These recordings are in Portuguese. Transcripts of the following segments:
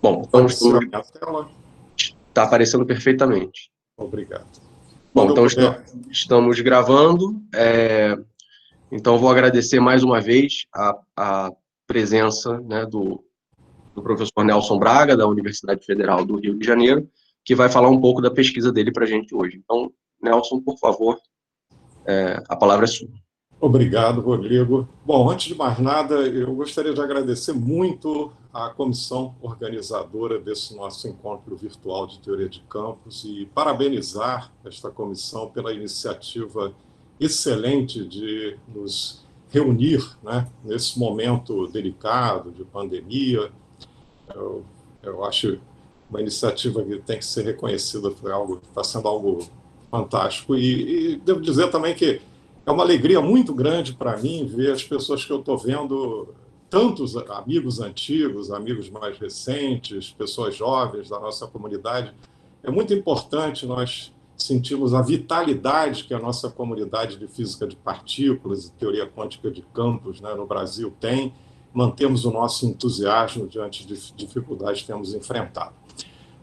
Bom, então Apareceu a minha tela? está aparecendo perfeitamente. Obrigado. Bom, Quando eu então puder. estamos gravando. Então, vou agradecer mais uma vez a presença, né, do professor Nelson Braga, da Universidade Federal do Rio de Janeiro, que vai falar um pouco da pesquisa dele para a gente hoje. Então, Nelson, por favor, a palavra é sua. Obrigado, Rodrigo. Bom, antes de mais nada, eu gostaria de agradecer muito à comissão organizadora desse nosso encontro virtual de teoria de campos e parabenizar esta comissão pela iniciativa excelente de nos reunir, né, nesse momento delicado de pandemia. Eu acho uma iniciativa que tem que ser reconhecida por algo, está sendo algo fantástico. E devo dizer também que é uma alegria muito grande para mim ver as pessoas que eu estou vendo, tantos amigos antigos, amigos mais recentes, pessoas jovens da nossa comunidade. É muito importante nós sentirmos a vitalidade que a nossa comunidade de física de partículas e teoria quântica de campos, né, no Brasil tem, mantemos o nosso entusiasmo diante de dificuldades que temos enfrentado.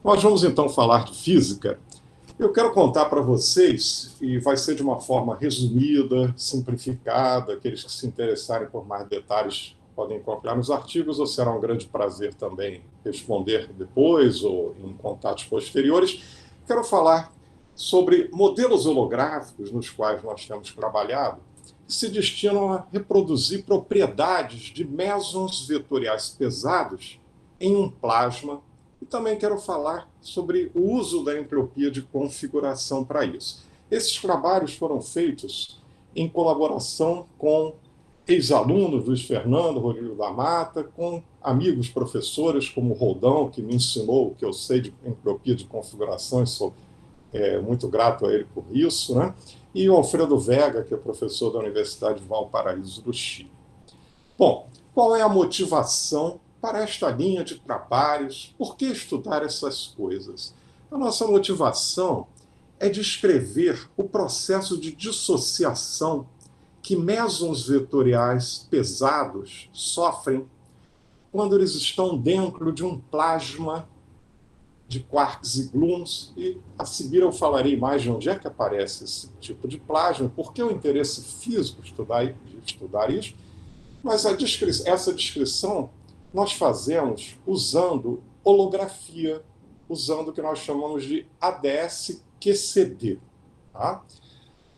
Nós vamos então falar de física. Eu quero contar para vocês, e vai ser de uma forma resumida, simplificada, aqueles que se interessarem por mais detalhes podem encontrar nos artigos, ou será um grande prazer também responder depois ou em contatos posteriores. Quero falar sobre modelos holográficos nos quais nós temos trabalhado, que se destinam a reproduzir propriedades de mesons vetoriais pesados em um plasma. E também quero falar sobre o uso da entropia de configuração para isso. Esses trabalhos foram feitos em colaboração com ex-alunos, Luiz Fernando, Rodrigo da Mata, com amigos professores como Roldão, que me ensinou o que eu sei de entropia de configuração, e sou muito grato a ele por isso, né? E o Alfredo Vega, que é professor da Universidade de Valparaíso do Chile. Bom, qual é a motivação para esta linha de trabalhos? Por que estudar essas coisas? A nossa motivação é descrever o processo de dissociação que mesons vetoriais pesados sofrem quando eles estão dentro de um plasma de quarks e gluons, e a seguir eu falarei mais de onde é que aparece esse tipo de plasma, por que o interesse físico de estudar isso, mas essa descrição nós fazemos usando holografia, usando o que nós chamamos de ADS-QCD. Tá?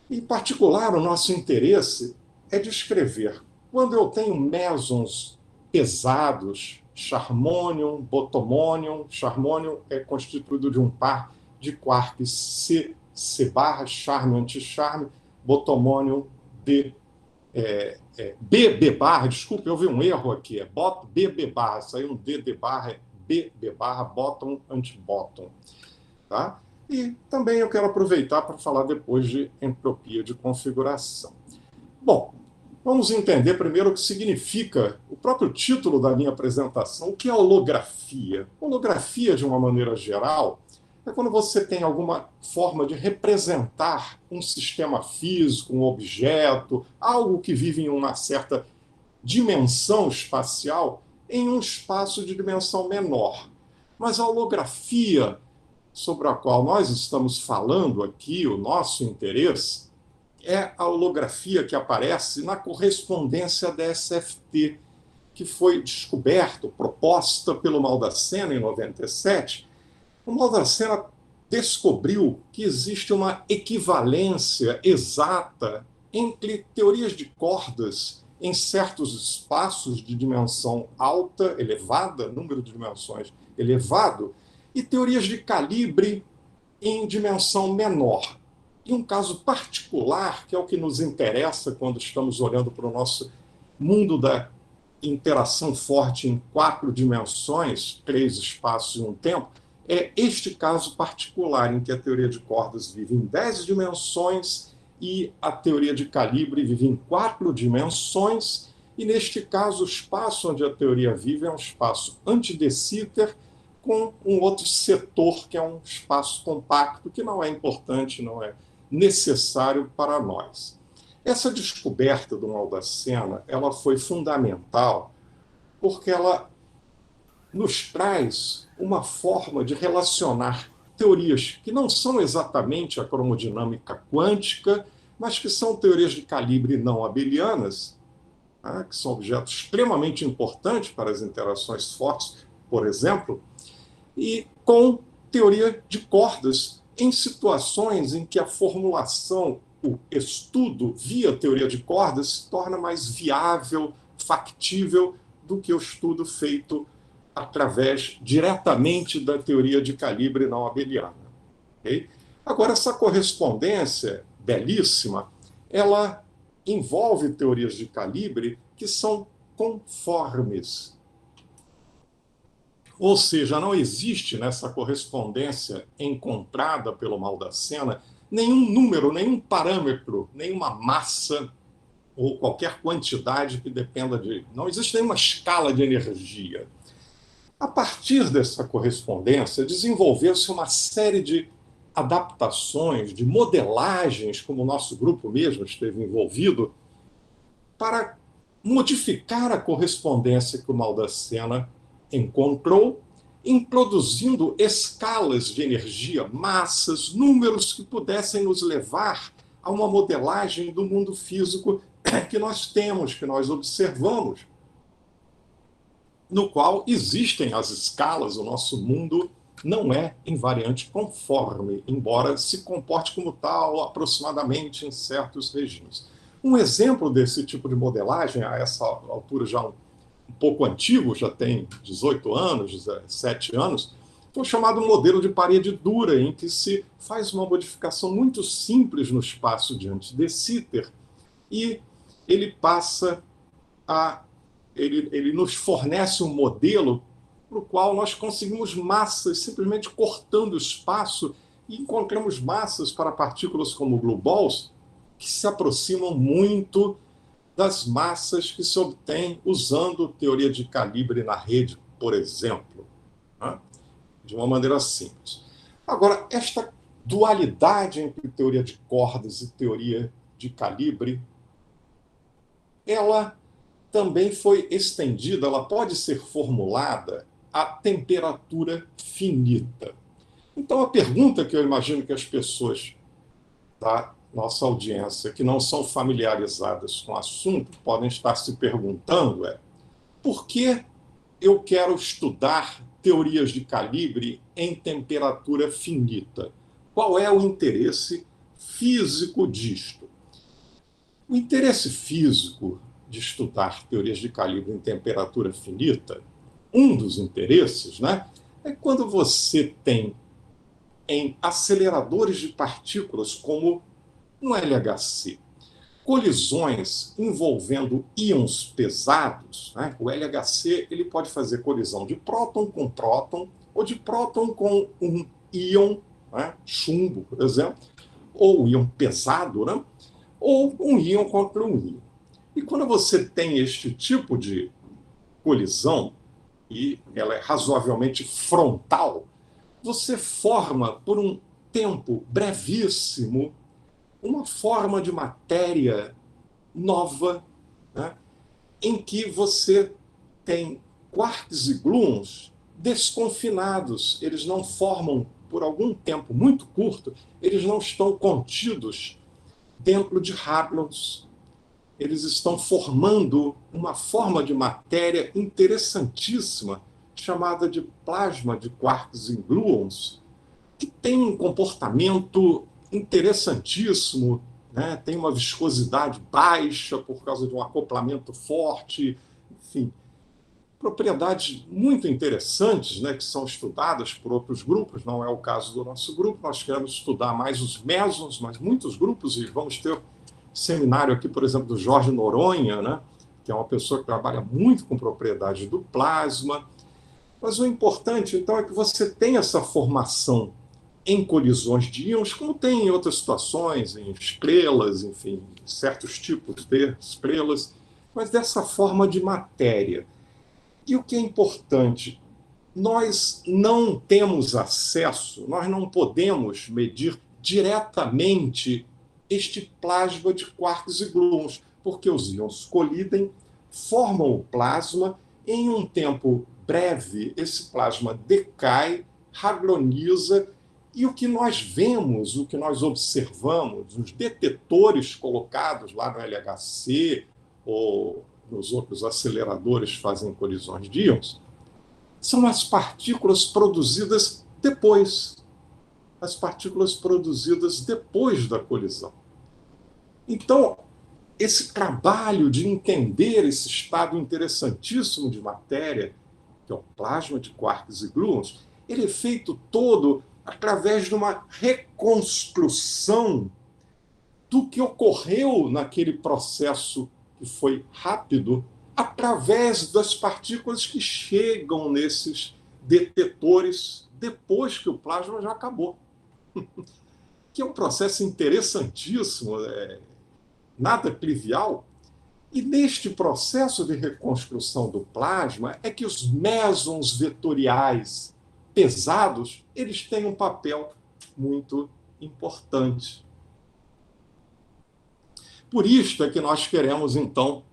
Em particular, o nosso interesse é descrever quando eu tenho mesons pesados, charmônio, botomônio. Charmônio é constituído de um par de quarks C barra, charme, anticharme, botomônio B, BB barra, desculpe, houve um erro aqui, BB barra, saiu um DD barra, é BB barra, bottom, anti-bottom. Tá? E também eu quero aproveitar para falar depois de entropia de configuração. Bom, vamos entender primeiro o que significa o próprio título da minha apresentação. O que é holografia? Holografia, de uma maneira geral, é quando você tem alguma forma de representar um sistema físico, um objeto, algo que vive em uma certa dimensão espacial, em um espaço de dimensão menor. Mas a holografia sobre a qual nós estamos falando aqui, o nosso interesse, é a holografia que aparece na correspondência DSFT, que foi descoberto, proposta pelo Maldacena em 97. O Maldacena descobriu que existe uma equivalência exata entre teorias de cordas em certos espaços de dimensão alta, elevada, número de dimensões elevado, e teorias de calibre em dimensão menor. E um caso particular, que é o que nos interessa quando estamos olhando para o nosso mundo da interação forte em 4 dimensões, 3 espaços e um tempo, é este caso particular em que a teoria de cordas vive em 10 dimensões e a teoria de calibre vive em 4 dimensões, e neste caso o espaço onde a teoria vive é um espaço anti-de Sitter, com um outro setor, que é um espaço compacto, que não é importante, não é necessário para nós. Essa descoberta do Maldacena ela foi fundamental porque ela nos traz uma forma de relacionar teorias que não são exatamente a cromodinâmica quântica, mas que são teorias de calibre não abelianas, né, que são objetos extremamente importantes para as interações fortes, por exemplo, e com teoria de cordas, em situações em que a formulação, o estudo via teoria de cordas se torna mais viável, factível, do que o estudo feito através diretamente da teoria de calibre não abeliana. Okay? Agora, essa correspondência belíssima, ela envolve teorias de calibre que são conformes. Ou seja, não existe nessa correspondência encontrada pelo Maldacena nenhum número, nenhum parâmetro, nenhuma massa ou qualquer quantidade que dependa de... Não existe nenhuma escala de energia. A partir dessa correspondência, desenvolveu-se uma série de adaptações, de modelagens, como o nosso grupo mesmo esteve envolvido, para modificar a correspondência que o Maldacena encontrou, introduzindo escalas de energia, massas, números que pudessem nos levar a uma modelagem do mundo físico que nós temos, que nós observamos, no qual existem as escalas. O nosso mundo não é invariante conforme, embora se comporte como tal aproximadamente em certos regimes. Um exemplo desse tipo de modelagem, a essa altura já um pouco antigo, já tem 18 anos, 17 anos, foi chamado modelo de parede dura, em que se faz uma modificação muito simples no espaço diante de Sitter e ele passa a... Ele nos fornece um modelo para o qual nós conseguimos massas simplesmente cortando o espaço e encontramos massas para partículas como blue balls que se aproximam muito das massas que se obtém usando teoria de calibre na rede, por exemplo, né? De uma maneira simples. Agora, esta dualidade entre teoria de cordas e teoria de calibre, ela também foi estendida, ela pode ser formulada a temperatura finita. Então, a pergunta que eu imagino que as pessoas da nossa audiência que não são familiarizadas com o assunto podem estar se perguntando é: por que eu quero estudar teorias de calibre em temperatura finita? Qual é o interesse físico disto? O interesse físico de estudar teorias de calibre em temperatura finita, um dos interesses, né, é quando você tem em aceleradores de partículas como um LHC, colisões envolvendo íons pesados, né? O LHC ele pode fazer colisão de próton com próton ou de próton com um íon, né? Chumbo, por exemplo, ou íon pesado, né? Ou um íon contra um íon. E quando você tem este tipo de colisão, e ela é razoavelmente frontal, você forma, por um tempo brevíssimo, uma forma de matéria nova, né, em que você tem quarks e gluons desconfinados. Eles não formam, por algum tempo muito curto, eles não estão contidos dentro de hadrons. Eles estão formando uma forma de matéria interessantíssima, chamada de plasma de quarks e gluons, que tem um comportamento interessantíssimo, né? Tem uma viscosidade baixa por causa de um acoplamento forte, enfim, propriedades muito interessantes, né, que são estudadas por outros grupos. Não é o caso do nosso grupo, nós queremos estudar mais os mesons, mas muitos grupos, e vamos ter seminário aqui, por exemplo, do Jorge Noronha, né, que é uma pessoa que trabalha muito com propriedades do plasma. Mas o importante, então, é que você tem essa formação em colisões de íons, como tem em outras situações, em estrelas, enfim, certos tipos de estrelas, mas dessa forma de matéria. E o que é importante, nós não temos acesso, nós não podemos medir diretamente este plasma de quarks e gluons, porque os íons colidem, formam o plasma em um tempo breve, esse plasma decai, hadroniza, e o que nós vemos, o que nós observamos, os detetores colocados lá no LHC ou nos outros aceleradores que fazem colisões de íons, são as partículas produzidas depois. As partículas produzidas depois da colisão. Então, esse trabalho de entender esse estado interessantíssimo de matéria, que é o plasma de quarks e gluons, ele é feito todo através de uma reconstrução do que ocorreu naquele processo que foi rápido, através das partículas que chegam nesses detetores depois que o plasma já acabou. Que é um processo interessantíssimo, nada trivial. E neste processo de reconstrução do plasma é que os mesons vetoriais pesados, eles têm um papel muito importante. Por isto é que nós queremos, então,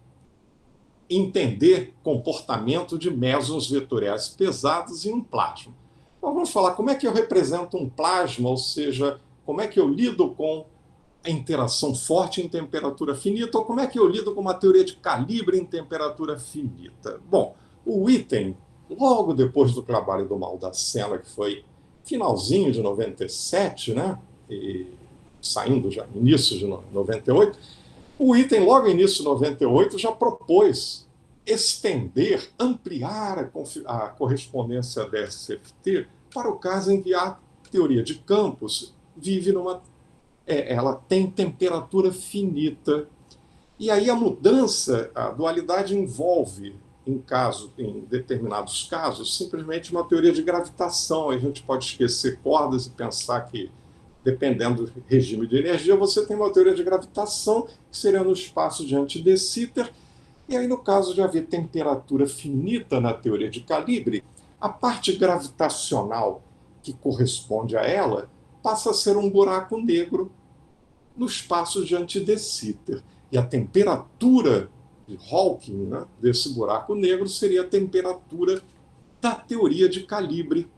entender comportamento de mesons vetoriais pesados em um plasma. Então, vamos falar como é que eu represento um plasma, ou seja, como é que eu lido com a interação forte em temperatura finita, ou como é que eu lido com uma teoria de calibre em temperatura finita. Bom, o Witten, logo depois do trabalho do Maldacena, que foi finalzinho de 97, né? E saindo já início de 98, o Witten, logo início de 98, já propôs estender, ampliar a correspondência da SFT para o caso em que a teoria de campos vive ela tem temperatura finita. E aí a mudança, a dualidade envolve, em determinados casos, simplesmente uma teoria de gravitação. A gente pode esquecer cordas e pensar que, dependendo do regime de energia, você tem uma teoria de gravitação, que seria no espaço de de Sitter. E aí, no caso de haver temperatura finita na teoria de calibre, a parte gravitacional que corresponde a ela passa a ser um buraco negro no espaço de Sitter. E a temperatura de Hawking, né, desse buraco negro, seria a temperatura da teoria de calibre.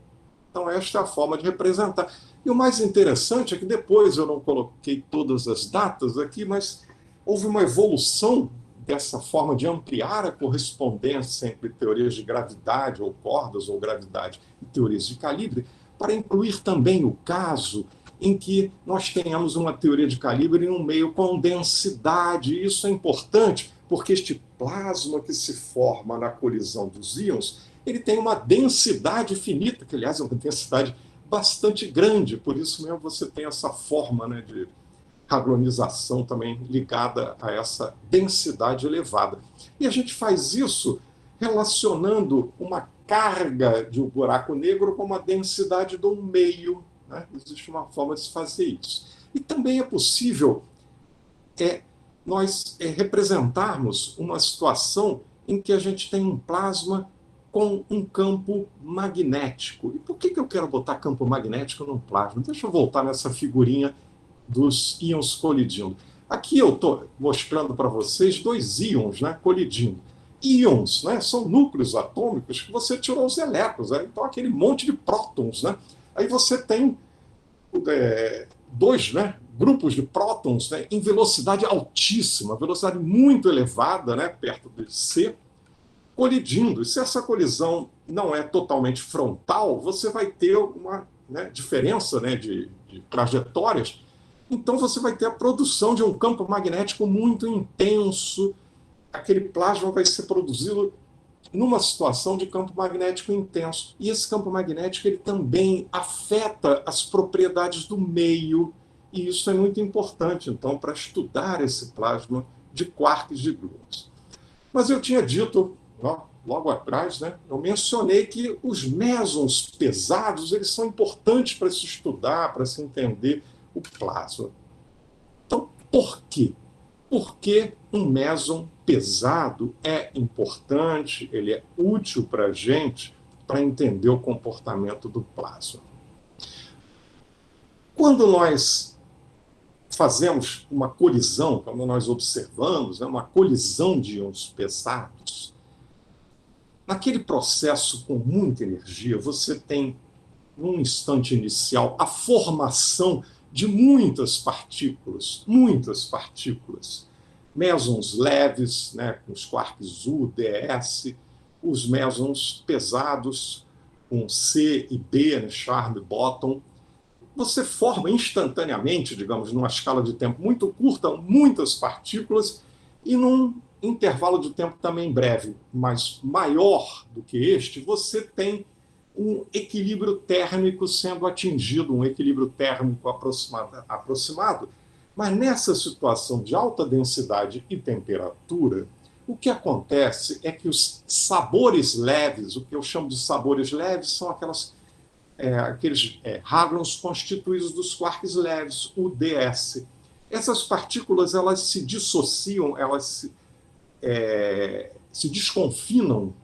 Então, esta é a forma de representar. E o mais interessante é que depois, eu não coloquei todas as datas aqui, mas houve uma evolução dessa forma de ampliar a correspondência entre teorias de gravidade, ou cordas, ou gravidade, e teorias de calibre, para incluir também o caso em que nós tenhamos uma teoria de calibre em um meio com densidade. E isso é importante, porque este plasma que se forma na colisão dos íons, ele tem uma densidade finita, que, aliás, é uma densidade bastante grande, por isso mesmo você tem essa forma, né, de hadronização também ligada a essa densidade elevada. E a gente faz isso relacionando uma carga de um buraco negro com uma densidade do meio. Né? Existe uma forma de se fazer isso. E também é possível nós representarmos uma situação em que a gente tem um plasma com um campo magnético. E por que eu quero botar campo magnético num plasma? Deixa eu voltar nessa figurinha dos íons colidindo. Aqui eu estou mostrando para vocês dois íons, né, colidindo. Íons, né, são núcleos atômicos que você tirou os elétrons, né? Então aquele monte de prótons. Né? Aí você tem dois, né, grupos de prótons, né, em velocidade altíssima, velocidade muito elevada, né, perto de C, colidindo. E se essa colisão não é totalmente frontal, você vai ter uma, né, diferença, né, de trajetórias. Então você vai ter a produção de um campo magnético muito intenso. Aquele plasma vai ser produzido numa situação de campo magnético intenso. E esse campo magnético ele também afeta as propriedades do meio, e isso é muito importante, então, para estudar esse plasma de quarks de gluons. Mas eu tinha dito, logo atrás, né, eu mencionei que os mesons pesados eles são importantes para se estudar, para se entender o plasma. Então, por quê? Porque um meson pesado é importante, ele é útil para a gente para entender o comportamento do plasma. Quando nós fazemos uma colisão, quando nós observamos, né, uma colisão de íons pesados, naquele processo com muita energia, você tem, num instante inicial, a formação de muitas partículas, mesons leves, né, com os quarks U, ds, os mesons pesados, com C e B, né, charme, bóton. Você forma instantaneamente, digamos, numa escala de tempo muito curta, muitas partículas, e num intervalo de tempo também breve, mas maior do que este, você tem um equilíbrio térmico sendo atingido, um equilíbrio térmico aproximado. Mas nessa situação de alta densidade e temperatura, o que acontece é que os sabores leves, o que eu chamo de sabores leves, são aqueles hadrons constituídos dos quarks leves, UDS. Essas partículas elas se dissociam, elas se desconfinam,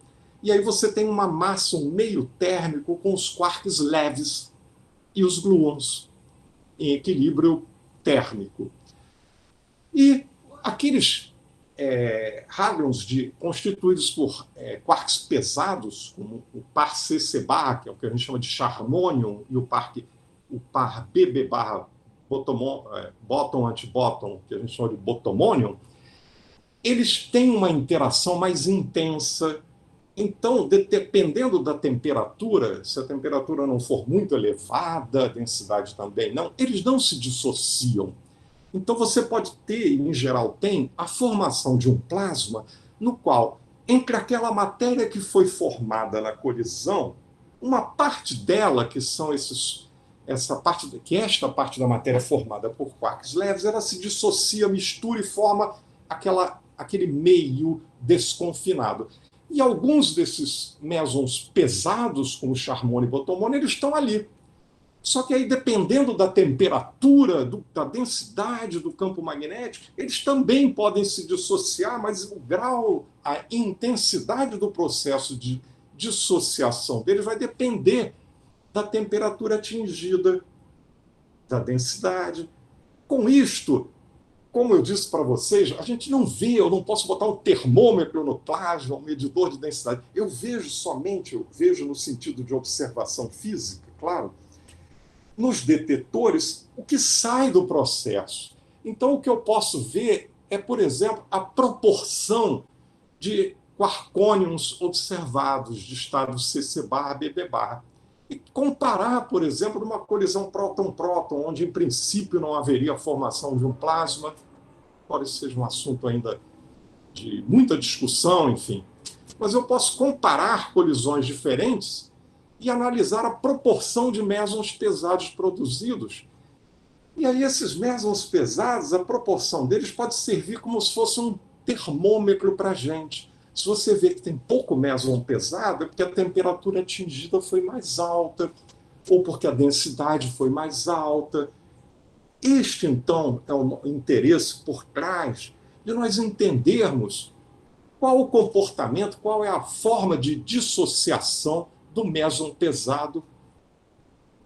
e aí você tem uma massa, um meio térmico com os quarks leves e os gluons em equilíbrio térmico. E aqueles hadrons constituídos por quarks pesados, como o par CC barra, que é o que a gente chama de charmonium, e o par BB barra bottom antibottom, que a gente chama de botomonium, eles têm uma interação mais intensa. Então, dependendo da temperatura, se a temperatura não for muito elevada, a densidade também não, eles não se dissociam. Então, você pode ter, e em geral tem, a formação de um plasma no qual, entre aquela matéria que foi formada na colisão, uma parte dela, que são esta parte da matéria formada por quarks leves, ela se dissocia, mistura e forma aquele meio desconfinado. E alguns desses mesons pesados, como o charmônio e botomônio, eles estão ali. Só que aí, dependendo da temperatura, da densidade do campo magnético, eles também podem se dissociar, mas o grau, a intensidade do processo de dissociação deles vai depender da temperatura atingida, da densidade. Com isto, como eu disse para vocês, a gente não vê, eu não posso botar um termômetro no plasma, um medidor de densidade. Eu vejo no sentido de observação física, claro, nos detetores, o que sai do processo. Então, o que eu posso ver é, por exemplo, a proporção de quarcônions observados de estado CC barra, BB barra. E comparar, por exemplo, numa colisão próton-próton, onde, em princípio, não haveria a formação de um plasma, embora isso seja um assunto ainda de muita discussão, enfim. Mas eu posso comparar colisões diferentes e analisar a proporção de mesons pesados produzidos. E aí esses mesons pesados, a proporção deles pode servir como se fosse um termômetro para a gente. Se você vê que tem pouco meson pesado, é porque a temperatura atingida foi mais alta, ou porque a densidade foi mais alta. Este, então, é o interesse por trás de nós entendermos qual o comportamento, qual é a forma de dissociação do meson pesado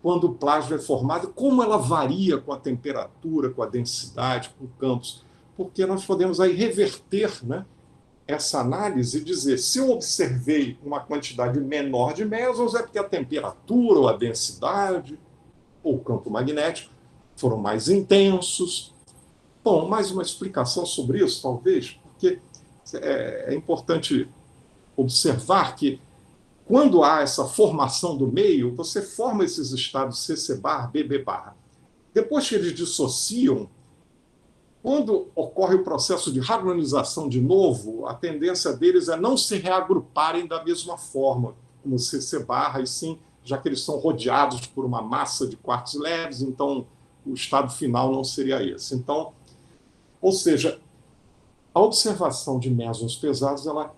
quando o plasma é formado, como ela varia com a temperatura, com a densidade, com campos, porque nós podemos aí reverter, né, essa análise e dizer, se eu observei uma quantidade menor de mesons, é porque a temperatura, ou a densidade, ou o campo magnético foram mais intensos. Bom, mais uma explicação sobre isso, talvez, porque é importante observar que quando há essa formação do meio, você forma esses estados CC barra, BB barra. Depois que eles dissociam, quando ocorre o processo de hadronização de novo, a tendência deles é não se reagruparem da mesma forma, como CC barra, e sim, já que eles são rodeados por uma massa de quarks leves, então o estado final não seria esse. Então, ou seja, a observação de mesons pesados, ela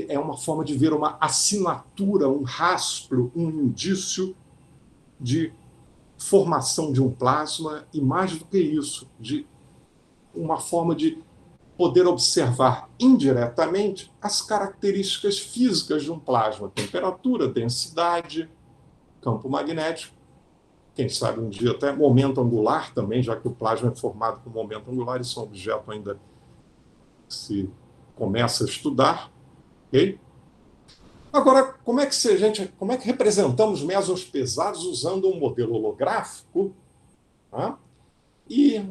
é uma forma de ver uma assinatura, um rastro, um indício de formação de um plasma, e mais do que isso, de uma forma de poder observar indiretamente as características físicas de um plasma, temperatura, densidade, campo magnético, quem sabe um dia até momento angular também, já que o plasma é formado com momento angular, isso é um objeto ainda que se começa a estudar. Okay? Agora, como é que representamos mesons pesados usando um modelo holográfico? Tá? E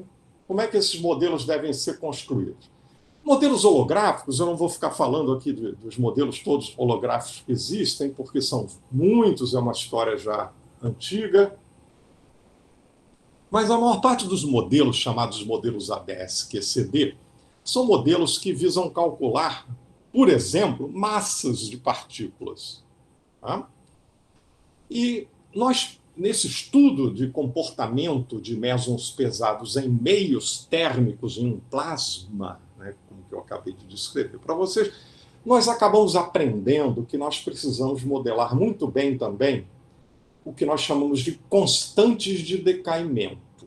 como é que esses modelos devem ser construídos? Modelos holográficos, eu não vou ficar falando aqui dos modelos todos holográficos que existem, porque são muitos, é uma história já antiga. Mas a maior parte dos modelos, chamados modelos ADS-QCD, são modelos que visam calcular, por exemplo, massas de partículas. Tá? E nós, nesse estudo de comportamento de mesons pesados em meios térmicos, em um plasma, né, como que eu acabei de descrever para vocês, nós acabamos aprendendo que nós precisamos modelar muito bem também o que nós chamamos de constantes de decaimento.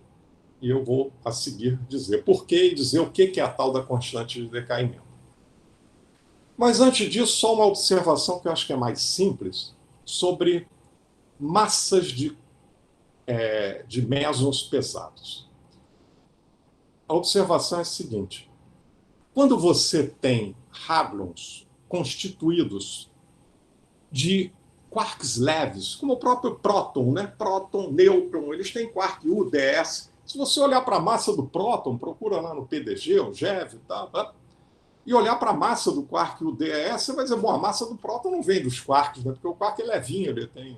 E eu vou, a seguir, dizer por quê e dizer o que é a tal da constante de decaimento. Mas, antes disso, só uma observação que eu acho que é mais simples sobre massas de mesons pesados. A observação é a seguinte. Quando você tem hadrons constituídos de quarks leves, como o próprio próton, né? Próton, nêutron, eles têm quark U, ds. Se você olhar para a massa do próton, procura lá no PDG, o GeV e tal, e olhar para a massa do quark U, ds, você vai dizer, bom, a massa do próton não vem dos quarks, né? Porque o quark é levinho, ele tem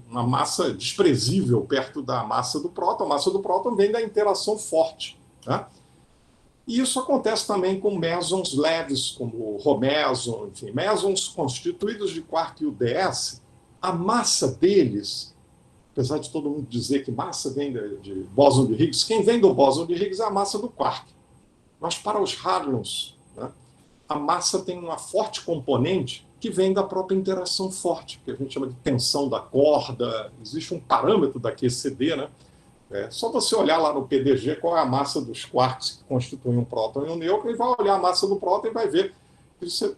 uma massa desprezível perto da massa do próton. A massa do próton vem da interação forte. Tá? E isso acontece também com mesons leves, como o Rho-meson, enfim, mesons constituídos de quark e UDS. A massa deles, apesar de todo mundo dizer que massa vem de bóson de Higgs, quem vem do bóson de Higgs é a massa do quark. Mas para os hadrons, né, a massa tem uma forte componente que vem da própria interação forte, que a gente chama de tensão da corda. Existe um parâmetro da QCD, né? Só você olhar lá no PDG qual é a massa dos quarks que constituem um próton e um nêutron, e vai olhar a massa do próton e vai ver que isso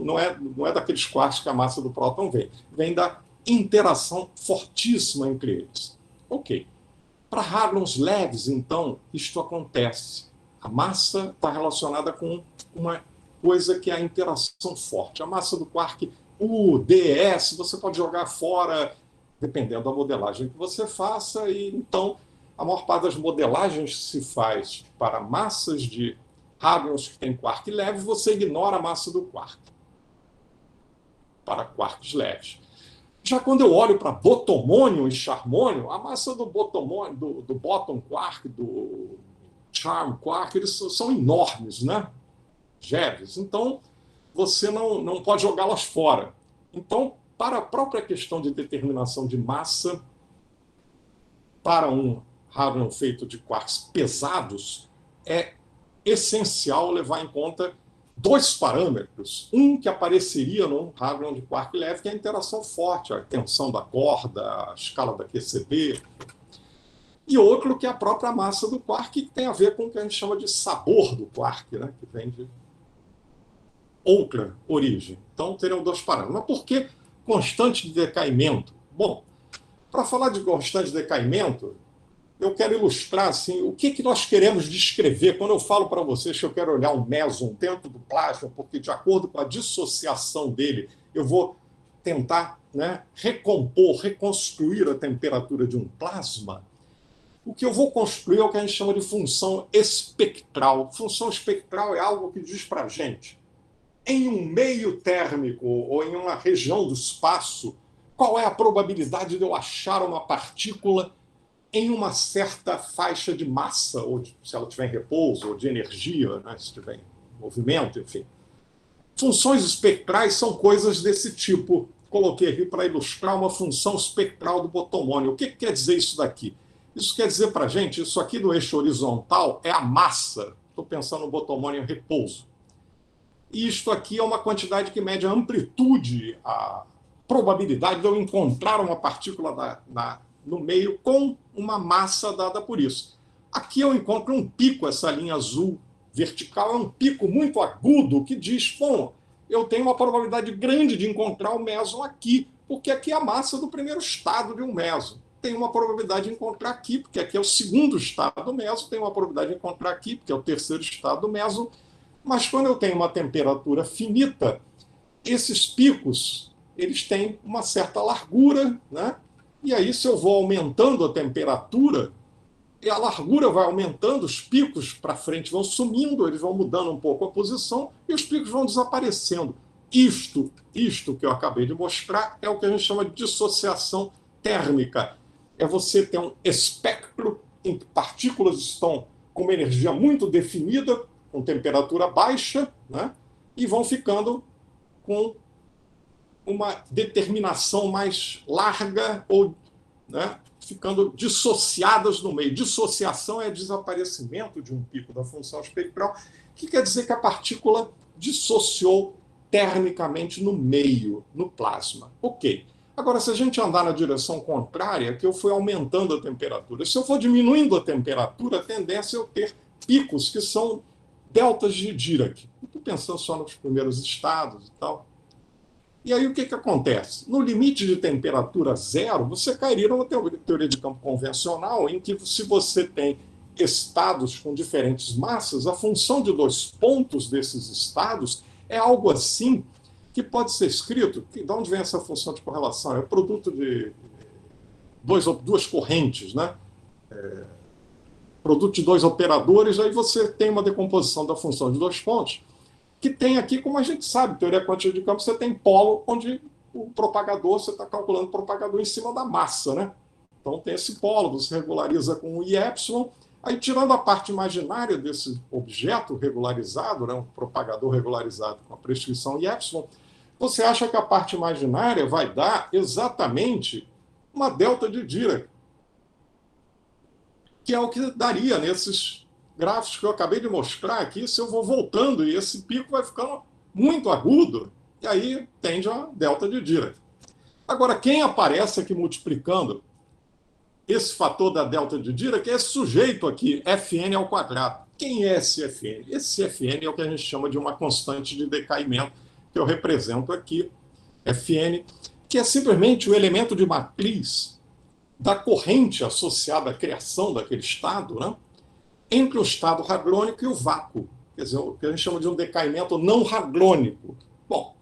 não é daqueles quarks que a massa do próton vem. Vem da interação fortíssima entre eles. Ok. Para hadrons leves, então, isto acontece. A massa está relacionada com uma coisa que é a interação forte. A massa do quark U, ds, você pode jogar fora, dependendo da modelagem que você faça, e então a maior parte das modelagens que se faz para massas de hadrons que têm quark leve, você ignora a massa do quark, para quarks leves. Já quando eu olho para botomônio e charmônio, a massa do botomônio, do bottom quark, do charm quark, eles são enormes, né? GeVs. Então, você não pode jogá-las fora. Então, para a própria questão de determinação de massa, para um hadron feito de quarks pesados, é essencial levar em conta dois parâmetros. Um que apareceria num hadron de quark leve, que é a interação forte, a tensão da corda, a escala da QCD. E outro que é a própria massa do quark, que tem a ver com o que a gente chama de sabor do quark, né? Que vem de outra origem. Então, teriam dois parâmetros. Mas por que constante de decaimento? Bom, para falar de constante de decaimento, eu quero ilustrar assim, o que nós queremos descrever. Quando eu falo para vocês que eu quero olhar um meson dentro do plasma, porque de acordo com a dissociação dele, eu vou tentar, né, reconstruir a temperatura de um plasma, o que eu vou construir é o que a gente chama de função espectral. Função espectral é algo que diz para a gente, em um meio térmico ou em uma região do espaço, qual é a probabilidade de eu achar uma partícula em uma certa faixa de massa, ou se ela estiver em repouso, ou de energia, né, se estiver em movimento, enfim. Funções espectrais são coisas desse tipo. Coloquei aqui para ilustrar uma função espectral do botomônio. O que quer dizer isso daqui? Isso quer dizer para a gente, isso aqui no eixo horizontal é a massa. Estou pensando no botomônio em repouso. E isto aqui é uma quantidade que mede a amplitude, a probabilidade de eu encontrar uma partícula no meio com uma massa dada por isso. Aqui eu encontro um pico, essa linha azul vertical é um pico muito agudo que diz, bom, eu tenho uma probabilidade grande de encontrar o meson aqui, porque aqui é a massa do primeiro estado de um meson. Tem uma probabilidade de encontrar aqui, porque aqui é o segundo estado do meson, tem uma probabilidade de encontrar aqui, porque é o terceiro estado do meson. Mas quando eu tenho uma temperatura finita, esses picos, eles têm uma certa largura, né? E aí, se eu vou aumentando a temperatura, e a largura vai aumentando, os picos para frente vão sumindo, eles vão mudando um pouco a posição e os picos vão desaparecendo. Isto que eu acabei de mostrar é o que a gente chama de dissociação térmica. É você ter um espectro em que partículas estão com uma energia muito definida, com temperatura baixa, né? E vão ficando com uma determinação mais larga ou, né, ficando dissociadas no meio. Dissociação é desaparecimento de um pico da função espectral, que quer dizer que a partícula dissociou termicamente no meio, no plasma. Ok. Agora, se a gente andar na direção contrária, que eu fui aumentando a temperatura, se eu for diminuindo a temperatura, a tendência é eu ter picos que são deltas de Dirac. Estou pensando só nos primeiros estados e tal. E aí o que acontece? No limite de temperatura zero, você cairia numa teoria de campo convencional, em que se você tem estados com diferentes massas, a função de dois pontos desses estados é algo assim que pode ser escrito. De onde vem essa função de correlação? É o produto de duas correntes, né? Produto de dois operadores, aí você tem uma decomposição da função de dois pontos, que tem aqui, como a gente sabe, teoria quântica de campo, você tem polo onde o propagador, você está calculando o propagador em cima da massa, né? Então tem esse polo, você regulariza com o I epsilon, aí tirando a parte imaginária desse objeto regularizado, né, um propagador regularizado com a prescrição I epsilon, você acha que a parte imaginária vai dar exatamente uma delta de Dirac, que é o que daria nesses gráficos que eu acabei de mostrar aqui, se eu vou voltando e esse pico vai ficando muito agudo, e aí tende a delta de Dirac. Agora, quem aparece aqui multiplicando esse fator da delta de Dirac é esse sujeito aqui, Fn ao quadrado. Quem é esse Fn? Esse Fn é o que a gente chama de uma constante de decaimento, que eu represento aqui, Fn, que é simplesmente o elemento de matriz da corrente associada à criação daquele estado, né, entre o estado hadrônico e o vácuo. Quer dizer, o que a gente chama de um decaimento não hadrônico. Bom,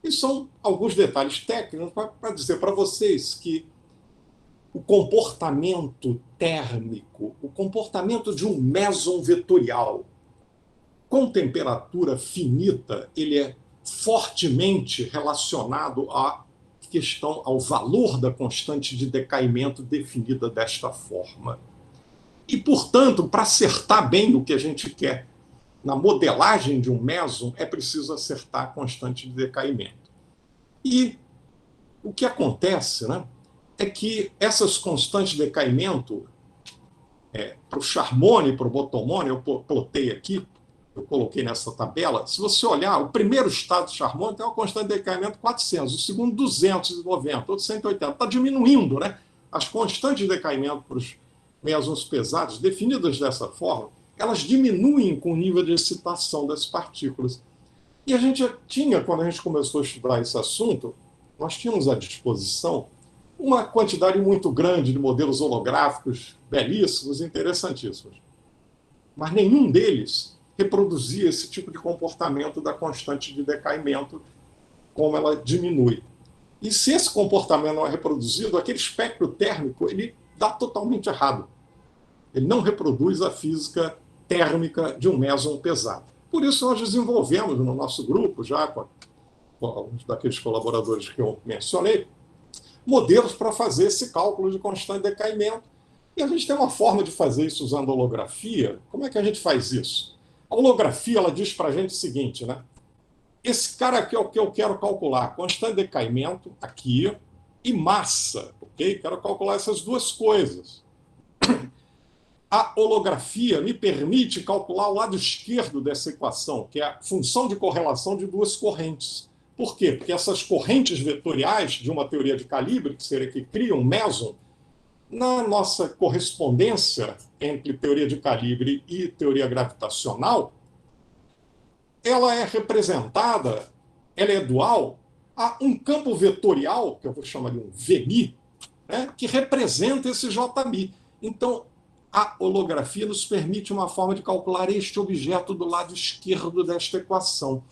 e são alguns detalhes técnicos para dizer para vocês que o comportamento térmico, o comportamento de um meson vetorial com temperatura finita, ele é fortemente relacionado à questão, ao valor da constante de decaimento definida desta forma. E, portanto, para acertar bem o que a gente quer na modelagem de um meson, é preciso acertar a constante de decaimento. E o que acontece, né, é que essas constantes de decaimento, para o Charmony e para o Bottomone, eu plotei aqui, eu coloquei nessa tabela, se você olhar, o primeiro estado de Charmony tem uma constante de decaimento 400, o segundo 290, outro 180, está diminuindo, né? As constantes de decaimento para os mesons pesados, definidas dessa forma, elas diminuem com o nível de excitação das partículas. E a gente já tinha, quando a gente começou a estudar esse assunto, nós tínhamos à disposição uma quantidade muito grande de modelos holográficos belíssimos, interessantíssimos. Mas nenhum deles reproduzia esse tipo de comportamento da constante de decaimento, como ela diminui. E se esse comportamento não é reproduzido, aquele espectro térmico ele dá totalmente errado. Ele não reproduz a física térmica de um meson pesado. Por isso nós desenvolvemos no nosso grupo, já com alguns daqueles colaboradores que eu mencionei, modelos para fazer esse cálculo de constante de decaimento. E a gente tem uma forma de fazer isso usando holografia. Como é que a gente faz isso? A holografia ela diz para a gente o seguinte, né? Esse cara aqui é o que eu quero calcular, constante de decaimento aqui e massa, ok? Quero calcular essas duas coisas. A holografia me permite calcular o lado esquerdo dessa equação, que é a função de correlação de duas correntes. Por quê? Porque essas correntes vetoriais de uma teoria de calibre, que seria que cria um meson, na nossa correspondência entre teoria de calibre e teoria gravitacional, ela é representada, ela é dual a um campo vetorial, que eu vou chamar de um VMI, né, que representa esse JMI. Então, a holografia nos permite uma forma de calcular este objeto do lado esquerdo desta equação.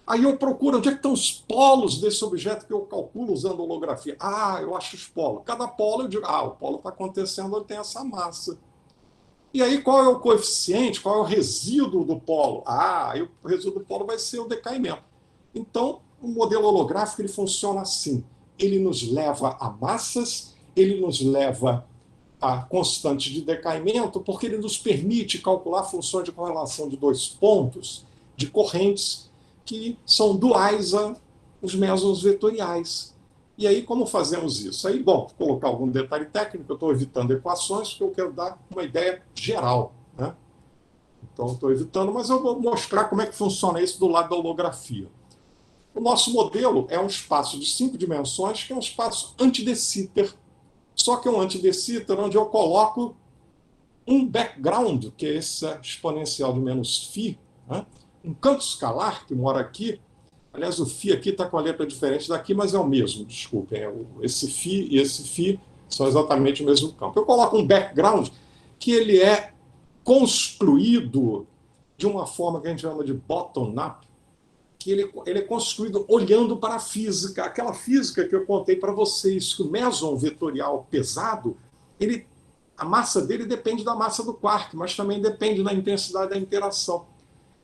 Aí eu procuro onde é que estão os polos desse objeto que eu calculo usando holografia. Ah, eu acho os polos. Cada polo eu digo, o polo está acontecendo onde tem essa massa. E aí qual é o coeficiente, qual é o resíduo do polo? Aí o resíduo do polo vai ser o decaimento. Então, o modelo holográfico ele funciona assim. Ele nos leva a massas, ele nos leva a constante de decaimento, porque ele nos permite calcular funções de correlação de dois pontos de correntes que são duais aos mesons vetoriais. E aí, como fazemos isso? Aí, bom, vou colocar algum detalhe técnico, eu estou evitando equações, porque eu quero dar uma ideia geral, né? Então, estou evitando, mas eu vou mostrar como é que funciona isso do lado da holografia. O nosso modelo é um espaço de 5 dimensões, que é um espaço anti-de Sitter, só que é um anti-de Sitter onde eu coloco um background, que é essa exponencial de menos φ, né? Um campo escalar que mora aqui. Aliás, o φ aqui está com a letra diferente daqui, mas é o mesmo, desculpem. Esse φ e esse φ são exatamente o mesmo campo. Eu coloco um background que ele é construído de uma forma que a gente chama de bottom-up, que ele é construído olhando para a física. Aquela física que eu contei para vocês, que o meson vetorial pesado, a massa dele depende da massa do quark, mas também depende da intensidade da interação.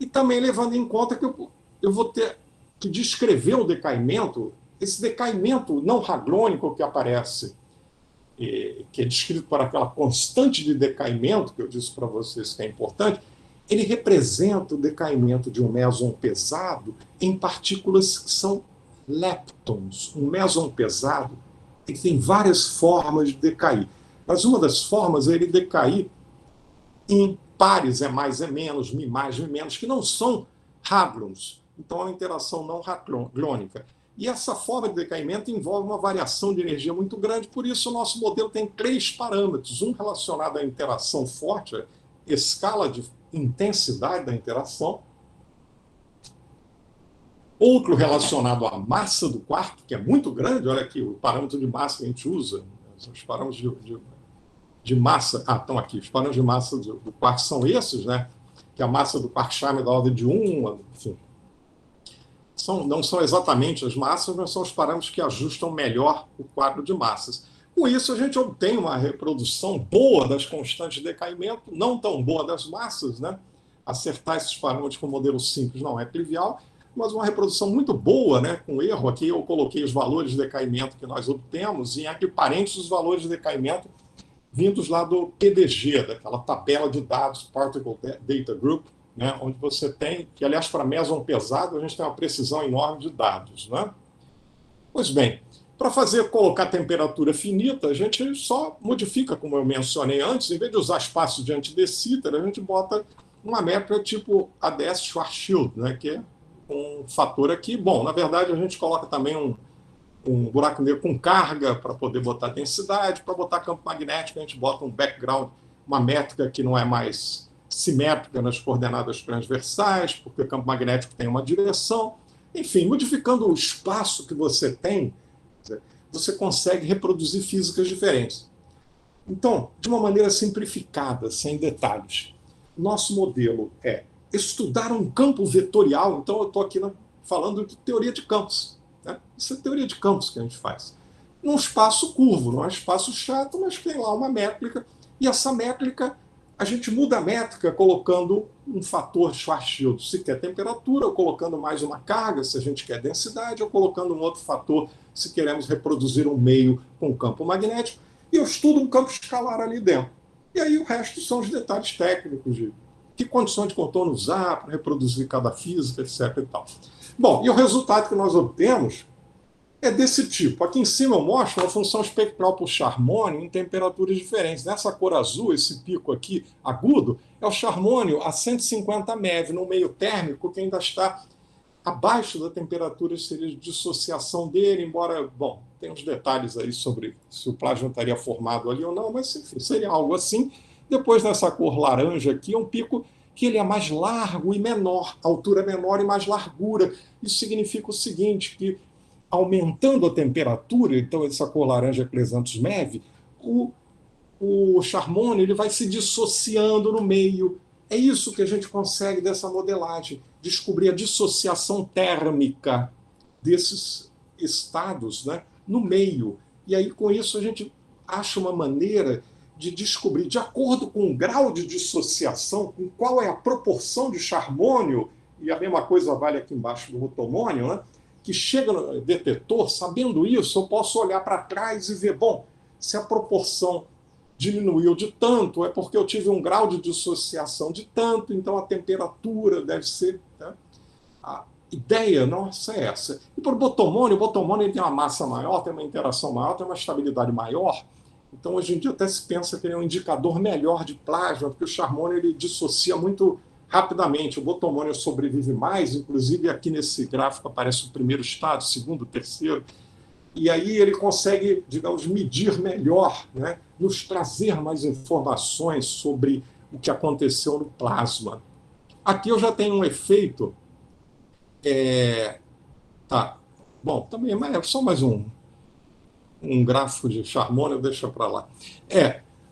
E também levando em conta que eu vou ter que descrever o decaimento, esse decaimento não hadrônico que aparece, que é descrito por aquela constante de decaimento, que eu disse para vocês que é importante, ele representa o decaimento de um meson pesado em partículas que são leptons. Um meson pesado ele tem várias formas de decair, mas uma das formas é ele decair em pares, é mais, é menos, mi mais, mi menos, que não são hadrons. Então, é uma interação não hadrônica. E essa forma de decaimento envolve uma variação de energia muito grande, por isso o nosso modelo tem 3 parâmetros, um relacionado à interação forte, a escala de intensidade da interação, outro relacionado à massa do quark, que é muito grande, olha aqui, o parâmetro de massa que a gente usa, os parâmetros de massa, estão aqui, os parâmetros de massa do quark são esses, né? Que a massa do quark-charme é da ordem de 1, enfim. Não são exatamente as massas, mas são os parâmetros que ajustam melhor o quadro de massas. Com isso, a gente obtém uma reprodução boa das constantes de decaimento, não tão boa das massas, né? Acertar esses parâmetros com o modelo simples não é trivial, mas uma reprodução muito boa, né? Com erro. Aqui eu coloquei os valores de decaimento que nós obtemos, e aqui parentes os valores de decaimento vindos lá do PDG, daquela tabela de dados, Particle Data Group, né, onde você tem, que aliás para meson pesado a gente tem uma precisão enorme de dados, né? Pois bem, para colocar temperatura finita, a gente só modifica, como eu mencionei antes, em vez de usar espaços de anti-de Sitter, a gente bota uma métrica tipo ADS Schwarzschild, né, que é um fator aqui. Bom, na verdade a gente coloca também um buraco negro com carga para poder botar densidade, para botar campo magnético a gente bota um background, uma métrica que não é mais simétrica nas coordenadas transversais, porque o campo magnético tem uma direção. Enfim, modificando o espaço que você tem, você consegue reproduzir físicas diferentes. Então, de uma maneira simplificada, sem detalhes, nosso modelo é estudar um campo vetorial. Então, eu estou aqui falando de teoria de campos. Né? Isso é teoria de campos que a gente faz. Num espaço curvo, não é um espaço chato, mas tem lá uma métrica, e essa métrica, a gente muda a métrica colocando um fator Schwarzschild, se quer temperatura, ou colocando mais uma carga, se a gente quer densidade, ou colocando um outro fator, se queremos reproduzir um meio com campo magnético, e eu estudo um campo escalar ali dentro. E aí o resto são os detalhes técnicos de que condição de contorno usar para reproduzir cada física, etc. e tal. Bom, e o resultado que nós obtemos é desse tipo. Aqui em cima eu mostro uma função espectral por charmônio em temperaturas diferentes. Nessa cor azul, esse pico aqui agudo, é o charmônio a 150 MeV, no meio térmico, que ainda está abaixo da temperatura seria de dissociação dele, embora, bom, tem uns detalhes aí sobre se o plasma estaria formado ali ou não, mas enfim, seria algo assim. Depois, nessa cor laranja aqui, é um pico que ele é mais largo e menor, altura menor e mais largura. Isso significa o seguinte, que aumentando a temperatura, então essa cor laranja Clesanthus MeV, o charmônio ele vai se dissociando no meio, é isso que a gente consegue dessa modelagem, descobrir a dissociação térmica desses estados, né, no meio. E aí, com isso, a gente acha uma maneira de descobrir, de acordo com o grau de dissociação, com qual é a proporção de charmônio, e a mesma coisa vale aqui embaixo do rotomônio, né, que chega no detetor, sabendo isso, eu posso olhar para trás e ver, bom, se a proporção diminuiu de tanto, é porque eu tive um grau de dissociação de tanto, então a temperatura deve ser... Né? A ideia nossa é essa. E para o botomônio ele tem uma massa maior, tem uma interação maior, tem uma estabilidade maior. Então, hoje em dia, até se pensa que ele é um indicador melhor de plasma, porque o charmônio ele dissocia muito rapidamente. O botomônio sobrevive mais, inclusive aqui nesse gráfico aparece o primeiro estado, o segundo, o terceiro. E aí ele consegue, digamos, medir melhor, né? Nos trazer mais informações sobre o que aconteceu no plasma. Aqui eu já tenho um efeito... Tá. Bom, também é só mais um gráfico de charmônio, deixa para lá.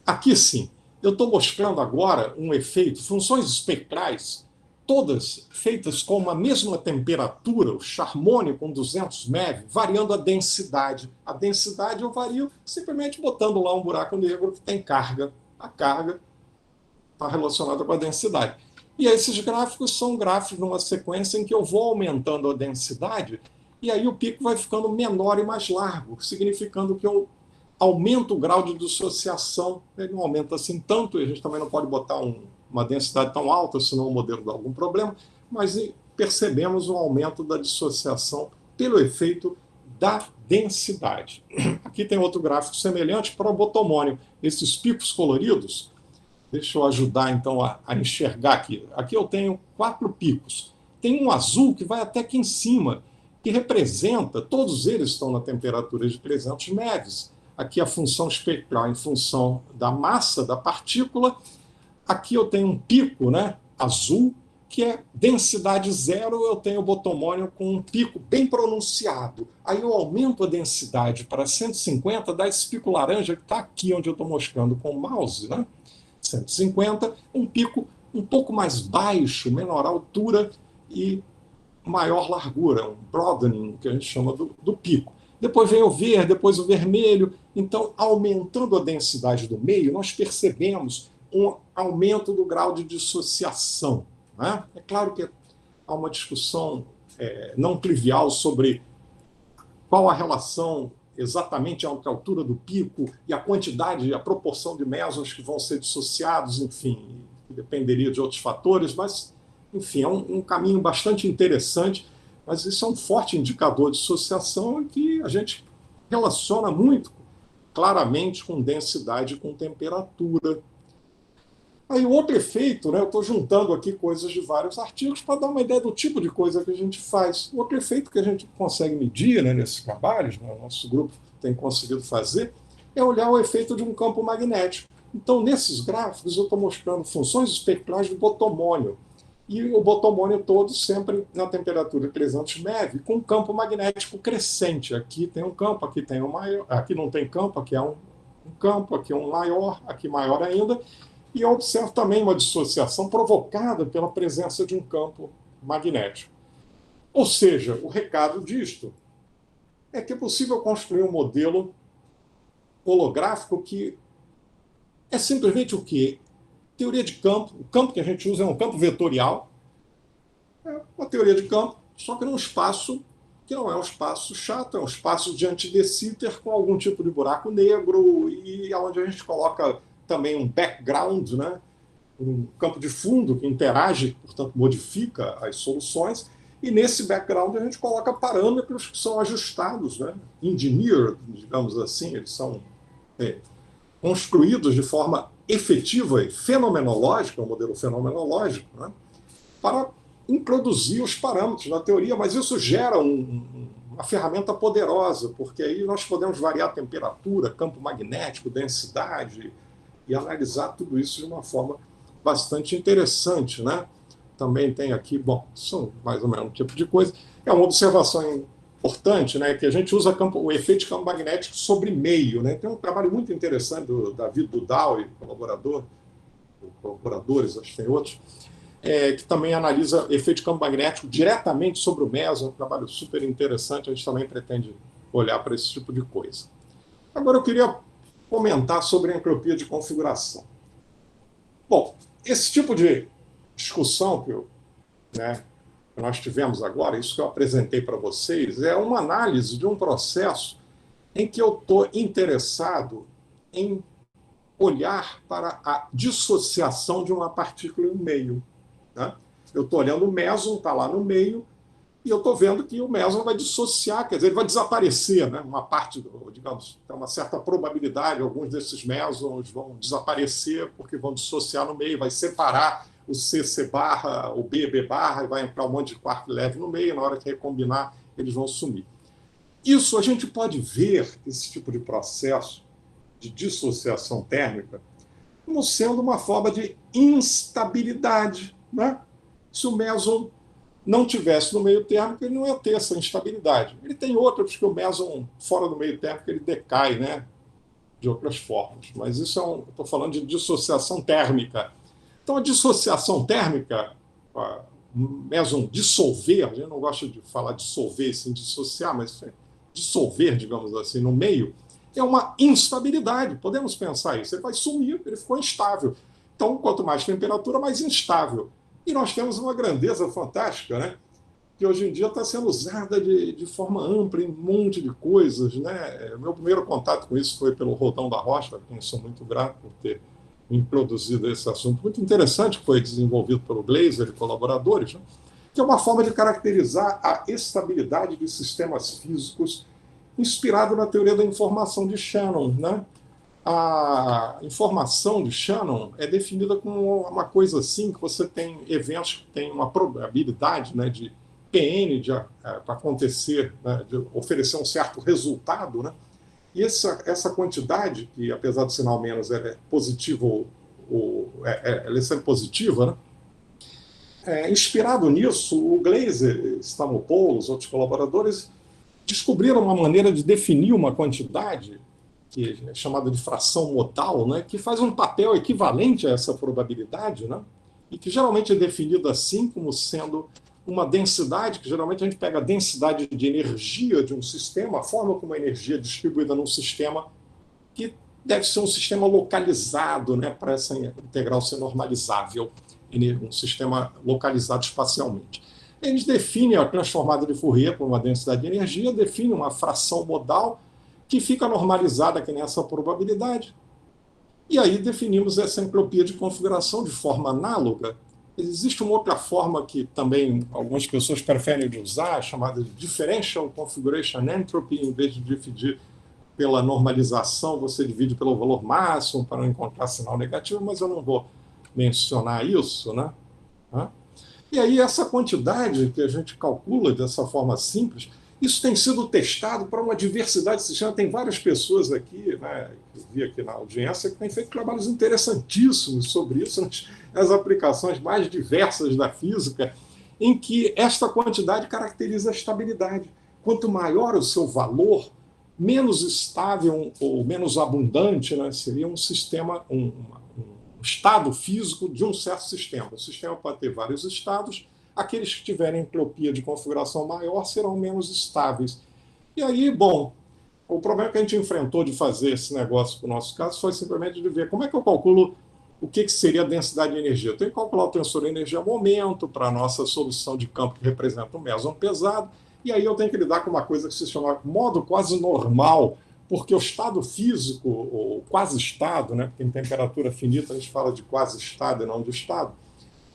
Aqui sim, eu estou mostrando agora um efeito, funções espectrais, todas feitas com uma mesma temperatura, o charmônio com 200 MeV, variando a densidade. A densidade eu vario simplesmente botando lá um buraco negro que tem carga. A carga está relacionada com a densidade. E esses gráficos são gráficos numa sequência em que eu vou aumentando a densidade e aí o pico vai ficando menor e mais largo, significando que eu aumento o grau de dissociação. Ele não aumenta assim tanto, e a gente também não pode botar uma densidade tão alta, senão o modelo dá algum problema, mas percebemos um aumento da dissociação pelo efeito da densidade. Aqui tem outro gráfico semelhante para o botomônio. Esses picos coloridos, deixa eu ajudar então a enxergar aqui. Aqui eu tenho 4 picos. Tem um azul que vai até aqui em cima, que representa, todos eles estão na temperatura de 300 MeV. Aqui a função espectral em função da massa da partícula. Aqui eu tenho um pico, né, azul, que é densidade zero, eu tenho o botomônio com um pico bem pronunciado. Aí eu aumento a densidade para 150, dá esse pico laranja que está aqui onde eu estou mostrando com o mouse, né? 150, um pico um pouco mais baixo, menor altura e maior largura, um broadening, que a gente chama do pico. Depois vem o verde, depois o vermelho. Então, aumentando a densidade do meio, nós percebemos um aumento do grau de dissociação. Né? É claro que há uma discussão não trivial sobre qual a relação exatamente entre a altura do pico e a quantidade, a proporção de mesons que vão ser dissociados, enfim, dependeria de outros fatores, mas, enfim, é um caminho bastante interessante, mas isso é um forte indicador de dissociação que a gente relaciona muito claramente com densidade e com temperatura. Aí, o outro efeito, né, eu estou juntando aqui coisas de vários artigos para dar uma ideia do tipo de coisa que a gente faz. O outro efeito que a gente consegue medir, né, nesses trabalhos, né, o nosso grupo tem conseguido fazer, é olhar o efeito de um campo magnético. Então, nesses gráficos, eu estou mostrando funções espectrais do botomônio. E o botomônio todo sempre na temperatura de 300 MeV, com campo magnético crescente. Aqui tem um campo, aqui tem um maior, aqui não tem campo, aqui é um campo, aqui é um maior, aqui maior ainda. E eu observo também uma dissociação provocada pela presença de um campo magnético. Ou seja, o recado disto é que é possível construir um modelo holográfico que é simplesmente o quê? Teoria de campo. O campo que a gente usa é um campo vetorial. É uma teoria de campo, só que num espaço que não é um espaço chato, é um espaço de anti-de Sitter com algum tipo de buraco negro e onde a gente coloca também um background, né? Um campo de fundo que interage, portanto, modifica as soluções. E nesse background a gente coloca parâmetros que são ajustados, né? Engineered, digamos assim, eles são construídos de forma efetiva e fenomenológica, um modelo fenomenológico, né? Para introduzir os parâmetros na teoria, mas isso gera uma ferramenta poderosa, porque aí nós podemos variar a temperatura, campo magnético, densidade, e analisar tudo isso de uma forma bastante interessante, né? Também tem aqui, bom, são mais ou menos um tipo de coisa. É uma observação importante, né, que a gente usa o efeito de campo magnético sobre meio, né? Tem um trabalho muito interessante do David Dudahl e colaborador, o colaboradores, acho que tem outros, que também analisa efeito de campo magnético diretamente sobre o meso, um trabalho super interessante, a gente também pretende olhar para esse tipo de coisa. Agora eu queria comentar sobre a entropia de configuração. Bom, esse tipo de discussão que nós tivemos agora, isso que eu apresentei para vocês, é uma análise de um processo em que eu estou interessado em olhar para a dissociação de uma partícula no meio. Né? Eu estou olhando o méson, está lá no meio, e eu estou vendo que o méson vai dissociar, quer dizer, ele vai desaparecer, né? Uma parte, digamos, tem uma certa probabilidade, alguns desses mésons vão desaparecer porque vão dissociar no meio, vai separar o CC barra, o BB barra, e vai entrar um monte de quark leve no meio, na hora que recombinar, eles vão sumir. Isso a gente pode ver, esse tipo de processo de dissociação térmica, como sendo uma forma de instabilidade. Né? Se o méson não tivesse no meio térmico, ele não ia ter essa instabilidade. Ele tem outras, porque o méson fora do meio térmico ele decai, né? De outras formas. Mas isso estou falando de dissociação térmica. Então, a dissociação térmica, o méson dissolver, a gente não gosta de falar dissolver sem dissociar, mas dissolver, digamos assim, no meio, é uma instabilidade. Podemos pensar isso. Ele vai sumir, ele ficou instável. Então, quanto mais temperatura, mais instável. E nós temos uma grandeza fantástica, né? Que hoje em dia está sendo usada de forma ampla em um monte de coisas. Né? Meu primeiro contato com isso foi pelo Rodão da Rocha, a quem sou muito grato por ter introduzido esse assunto muito interessante, que foi desenvolvido pelo Glaser e colaboradores, né? Que é uma forma de caracterizar a estabilidade de sistemas físicos inspirado na teoria da informação de Shannon. Né? A informação de Shannon é definida como uma coisa assim, que você tem eventos que têm uma probabilidade, né, de PN para acontecer, né, de oferecer um certo resultado, né? E essa quantidade, que apesar do sinal menos ela é positiva, ela é sempre positiva, né? Inspirado nisso, o Glaser, Stamopoulos, outros colaboradores, descobriram uma maneira de definir uma quantidade que é chamada de fração modal, né, que faz um papel equivalente a essa probabilidade, né, e que geralmente é definida assim como sendo uma densidade, que geralmente a gente pega a densidade de energia de um sistema, a forma como a energia é distribuída num sistema, que deve ser um sistema localizado, né, para essa integral ser normalizável, um sistema localizado espacialmente. A gente define a transformada de Fourier por uma densidade de energia, define uma fração modal, que fica normalizada aqui nessa probabilidade. E aí definimos essa entropia de configuração de forma análoga. Existe uma outra forma que também algumas pessoas preferem usar, chamada de Differential Configuration Entropy. Em vez de dividir pela normalização, você divide pelo valor máximo para não encontrar sinal negativo, mas eu não vou mencionar isso. Né? E aí essa quantidade que a gente calcula dessa forma simples, isso tem sido testado para uma diversidade de sistemas. Tem várias pessoas aqui, né, que eu vi aqui na audiência, que têm feito trabalhos interessantíssimos sobre isso, nas aplicações mais diversas da física, em que esta quantidade caracteriza a estabilidade. Quanto maior o seu valor, menos estável ou menos abundante, né, seria um sistema, um estado físico de um certo sistema. O sistema pode ter vários estados. Aqueles que tiverem entropia de configuração maior serão menos estáveis. E aí, bom, o problema que a gente enfrentou de fazer esse negócio para o nosso caso foi simplesmente de ver como é que eu calculo o que seria a densidade de energia. Eu tenho que calcular o tensor de energia-momento para a nossa solução de campo que representa um méson pesado, e aí eu tenho que lidar com uma coisa que se chama modo quase normal, porque o estado físico, ou quase estado, né, porque em temperatura finita a gente fala de quase estado e não de estado,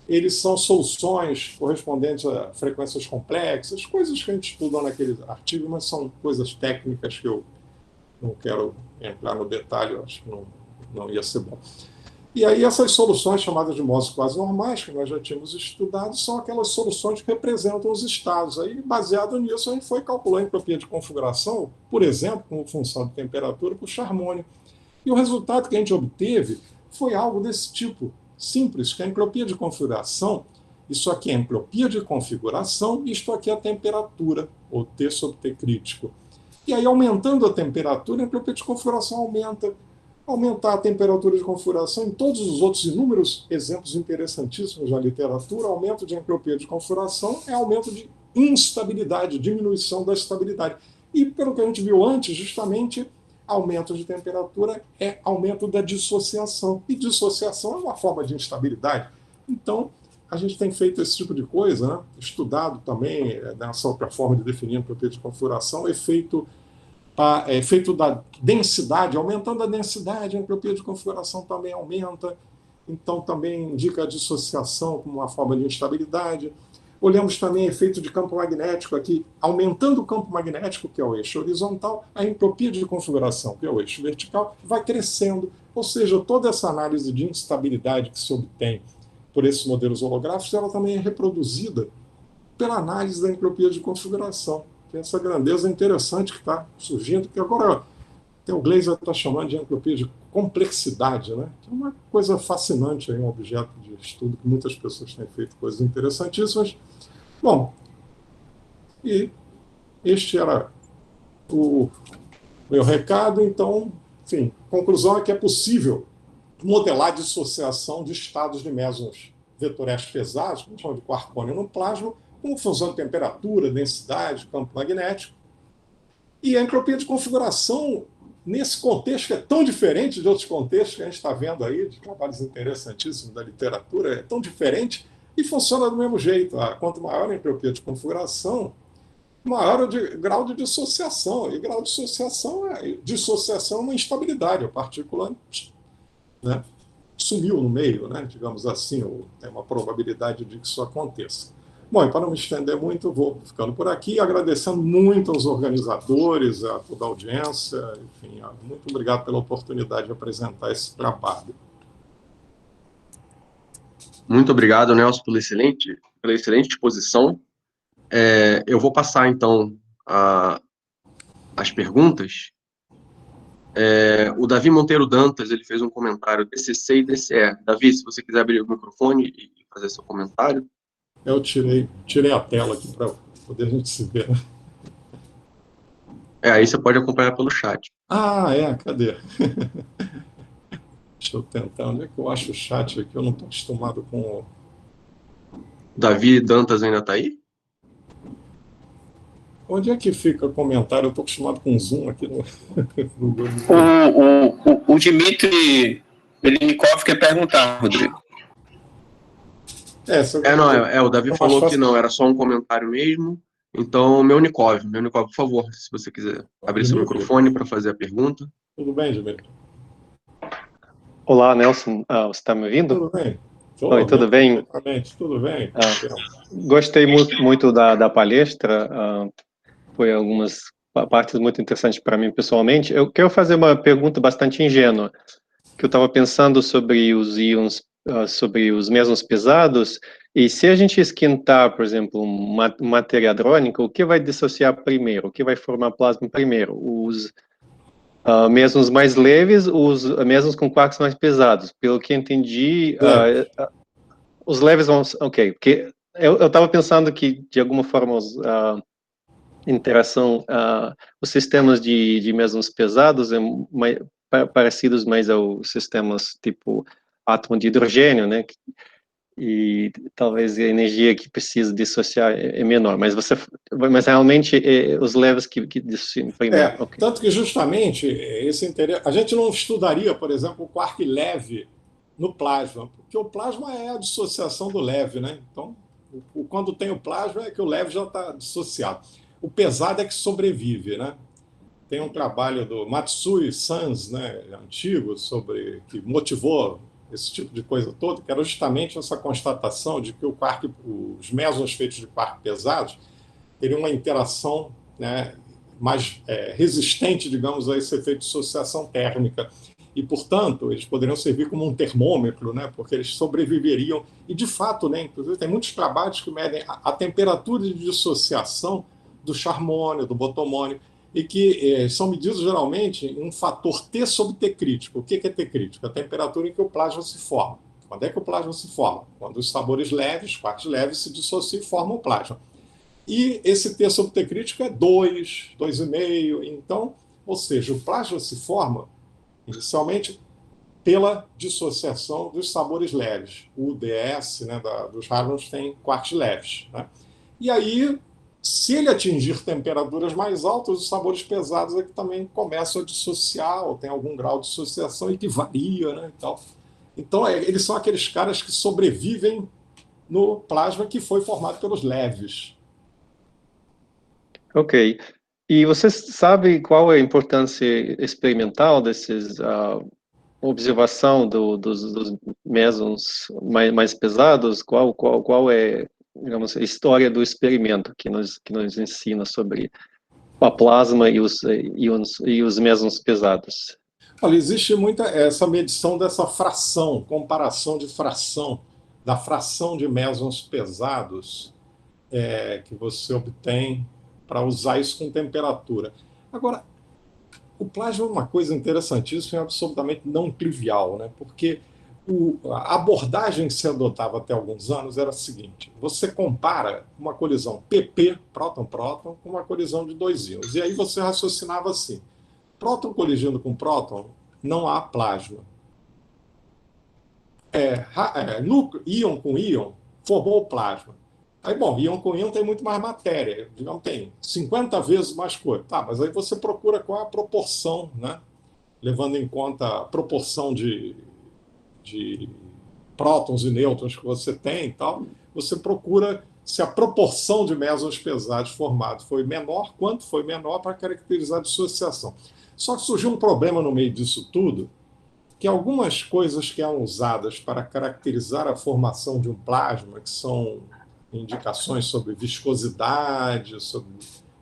eles são soluções correspondentes a frequências complexas, coisas que a gente estudou naquele artigo, mas são coisas técnicas que eu não quero entrar no detalhe, eu acho que não ia ser bom. E aí essas soluções chamadas de modos quase normais, que nós já tínhamos estudado, são aquelas soluções que representam os estados. Aí, baseado nisso, a gente foi calcular a entropia de configuração, por exemplo, como função de temperatura, para o Charmônio. E o resultado que a gente obteve foi algo desse tipo, simples, que a entropia de configuração, isso aqui é a entropia de configuração, e isto aqui é a temperatura, ou T sobre T crítico. E aí, aumentando a temperatura, a entropia de configuração aumenta. aumentar a temperatura de configuração em todos os outros inúmeros exemplos interessantíssimos da literatura. Aumento de entropia de configuração é aumento de instabilidade, diminuição da estabilidade. E, pelo que a gente viu antes, justamente, aumento de temperatura é aumento da dissociação. E dissociação é uma forma de instabilidade. Então, a gente tem feito esse tipo de coisa, né? Estudado também nessa outra forma de definir entropia de configuração, efeito da densidade, aumentando a densidade, a entropia de configuração também aumenta, então também indica a dissociação como uma forma de instabilidade. Olhamos também efeito de campo magnético aqui, aumentando o campo magnético, que é o eixo horizontal, a entropia de configuração, que é o eixo vertical, vai crescendo, ou seja, toda essa análise de instabilidade que se obtém por esses modelos holográficos, ela também é reproduzida pela análise da entropia de configuração. Tem essa grandeza interessante que está surgindo, que agora o Gleiser está chamando de entropia de complexidade, né? Que é uma coisa fascinante, aí, um objeto de estudo que muitas pessoas têm feito coisas interessantíssimas. Bom, e este era o meu recado. Então, enfim, conclusão é que é possível modelar a dissociação de estados de mesons vetoriais pesados, como chamam de quarkônio no plasma, com função de temperatura, densidade, campo magnético. E a entropia de configuração, nesse contexto que é tão diferente de outros contextos que a gente está vendo aí, de trabalhos interessantíssimos da literatura, é tão diferente e funciona do mesmo jeito. Quanto maior a entropia de configuração, maior o grau de dissociação. E grau de dissociação é uma instabilidade. A partícula, né, sumiu no meio, né, digamos assim, ou tem uma probabilidade de que isso aconteça. Bom, e para não me estender muito, eu vou ficando por aqui, agradecendo muito aos organizadores, a toda a audiência, enfim, muito obrigado pela oportunidade de apresentar esse trabalho. Muito obrigado, Nelson, pela excelente exposição. Eu vou passar, então, as perguntas. O Davi Monteiro Dantas, ele fez um comentário DCC e DCE. Davi, se você quiser abrir o microfone e fazer seu comentário. Eu tirei a tela aqui para poder a gente se ver. Aí você pode acompanhar pelo chat. Cadê? Deixa eu tentar. Onde é que eu acho o chat aqui? Eu não estou acostumado com o... Davi Dantas ainda está aí? Onde é que fica o comentário? Eu estou acostumado com Zoom aqui no Google. O Dmitry Belinikov quer perguntar, Rodrigo. O Davi falou que não, era só um comentário mesmo. Então, Melnikov, por favor, se você quiser abrir seu microfone para fazer a pergunta. Tudo bem, Dmitry? Olá, Nelson. Você está me ouvindo? Tudo bem. Oi, tudo bem? Tudo bem. Gostei muito da palestra. Foi algumas partes muito interessantes para mim pessoalmente. Eu quero fazer uma pergunta bastante ingênua, que eu estava pensando sobre os íons, sobre os mesons pesados, e se a gente esquentar, por exemplo, uma matéria hadrônica, o que vai dissociar primeiro? O que vai formar plasma primeiro? Os mesons mais leves, os mesons com quarks mais pesados? Pelo que entendi, os leves vão... Ok, porque eu estava pensando que, de alguma forma, interação, os sistemas de mesons pesados parecidos mais aos sistemas tipo átomo de hidrogênio, né? E talvez a energia que precisa dissociar é menor, mas realmente os leves que dissociam primeiro. Okay. Tanto que justamente esse interesse, a gente não estudaria, por exemplo, o quark leve no plasma, porque o plasma é a dissociação do leve, né? Então, quando tem o plasma é que o leve já está dissociado. O pesado é que sobrevive, né? Tem um trabalho do Matsui Sans, né, antigo, que motivou esse tipo de coisa toda, que era justamente essa constatação de que os mesons feitos de quark pesados teriam uma interação, né, mais resistente, digamos, a esse efeito de dissociação térmica. E, portanto, eles poderiam servir como um termômetro, né, porque eles sobreviveriam. E, de fato, né, inclusive, tem muitos trabalhos que medem a temperatura de dissociação do charmônio, do botomônio, e que são medidos geralmente em um fator T sobre T crítico. O que é T crítico? A temperatura em que o plasma se forma. Quando é que o plasma se forma? Quando os sabores leves, quarks leves, se dissociam e formam o plasma. E esse T sobre T crítico é 2, 2,5. Então, ou seja, o plasma se forma inicialmente pela dissociação dos sabores leves. O DS, né, dos Harmons tem quarks leves, né? E aí, se ele atingir temperaturas mais altas, os sabores pesados é que também começam a dissociar, ou tem algum grau de dissociação e que varia, né, e tal. Então, eles são aqueles caras que sobrevivem no plasma que foi formado pelos leves. Ok. E você sabe qual é a importância experimental desses observação dos mesons mais pesados? Qual é, digamos, a história do experimento que nos ensina sobre a plasma e os mesons pesados? Olha, existe muita essa medição dessa fração, comparação de fração, da fração de mesons pesados que você obtém para usar isso com temperatura. Agora, o plasma é uma coisa interessantíssima e absolutamente não trivial, né? Porque a abordagem que se adotava até alguns anos era a seguinte: você compara uma colisão PP, próton-próton, com uma colisão de dois íons. E aí você raciocinava assim: próton colidindo com próton, não há plasma. Íon com íon, formou o plasma. Aí, bom, íon com íon tem muito mais matéria, digamos, tem 50 vezes mais coisa. Tá, mas aí você procura qual é a proporção, né? Levando em conta a proporção de prótons e nêutrons que você tem e tal, você procura se a proporção de mesons pesados formados foi menor, quanto foi menor para caracterizar a dissociação. Só que surgiu um problema no meio disso tudo, que algumas coisas que eram usadas para caracterizar a formação de um plasma, que são indicações sobre viscosidade, sobre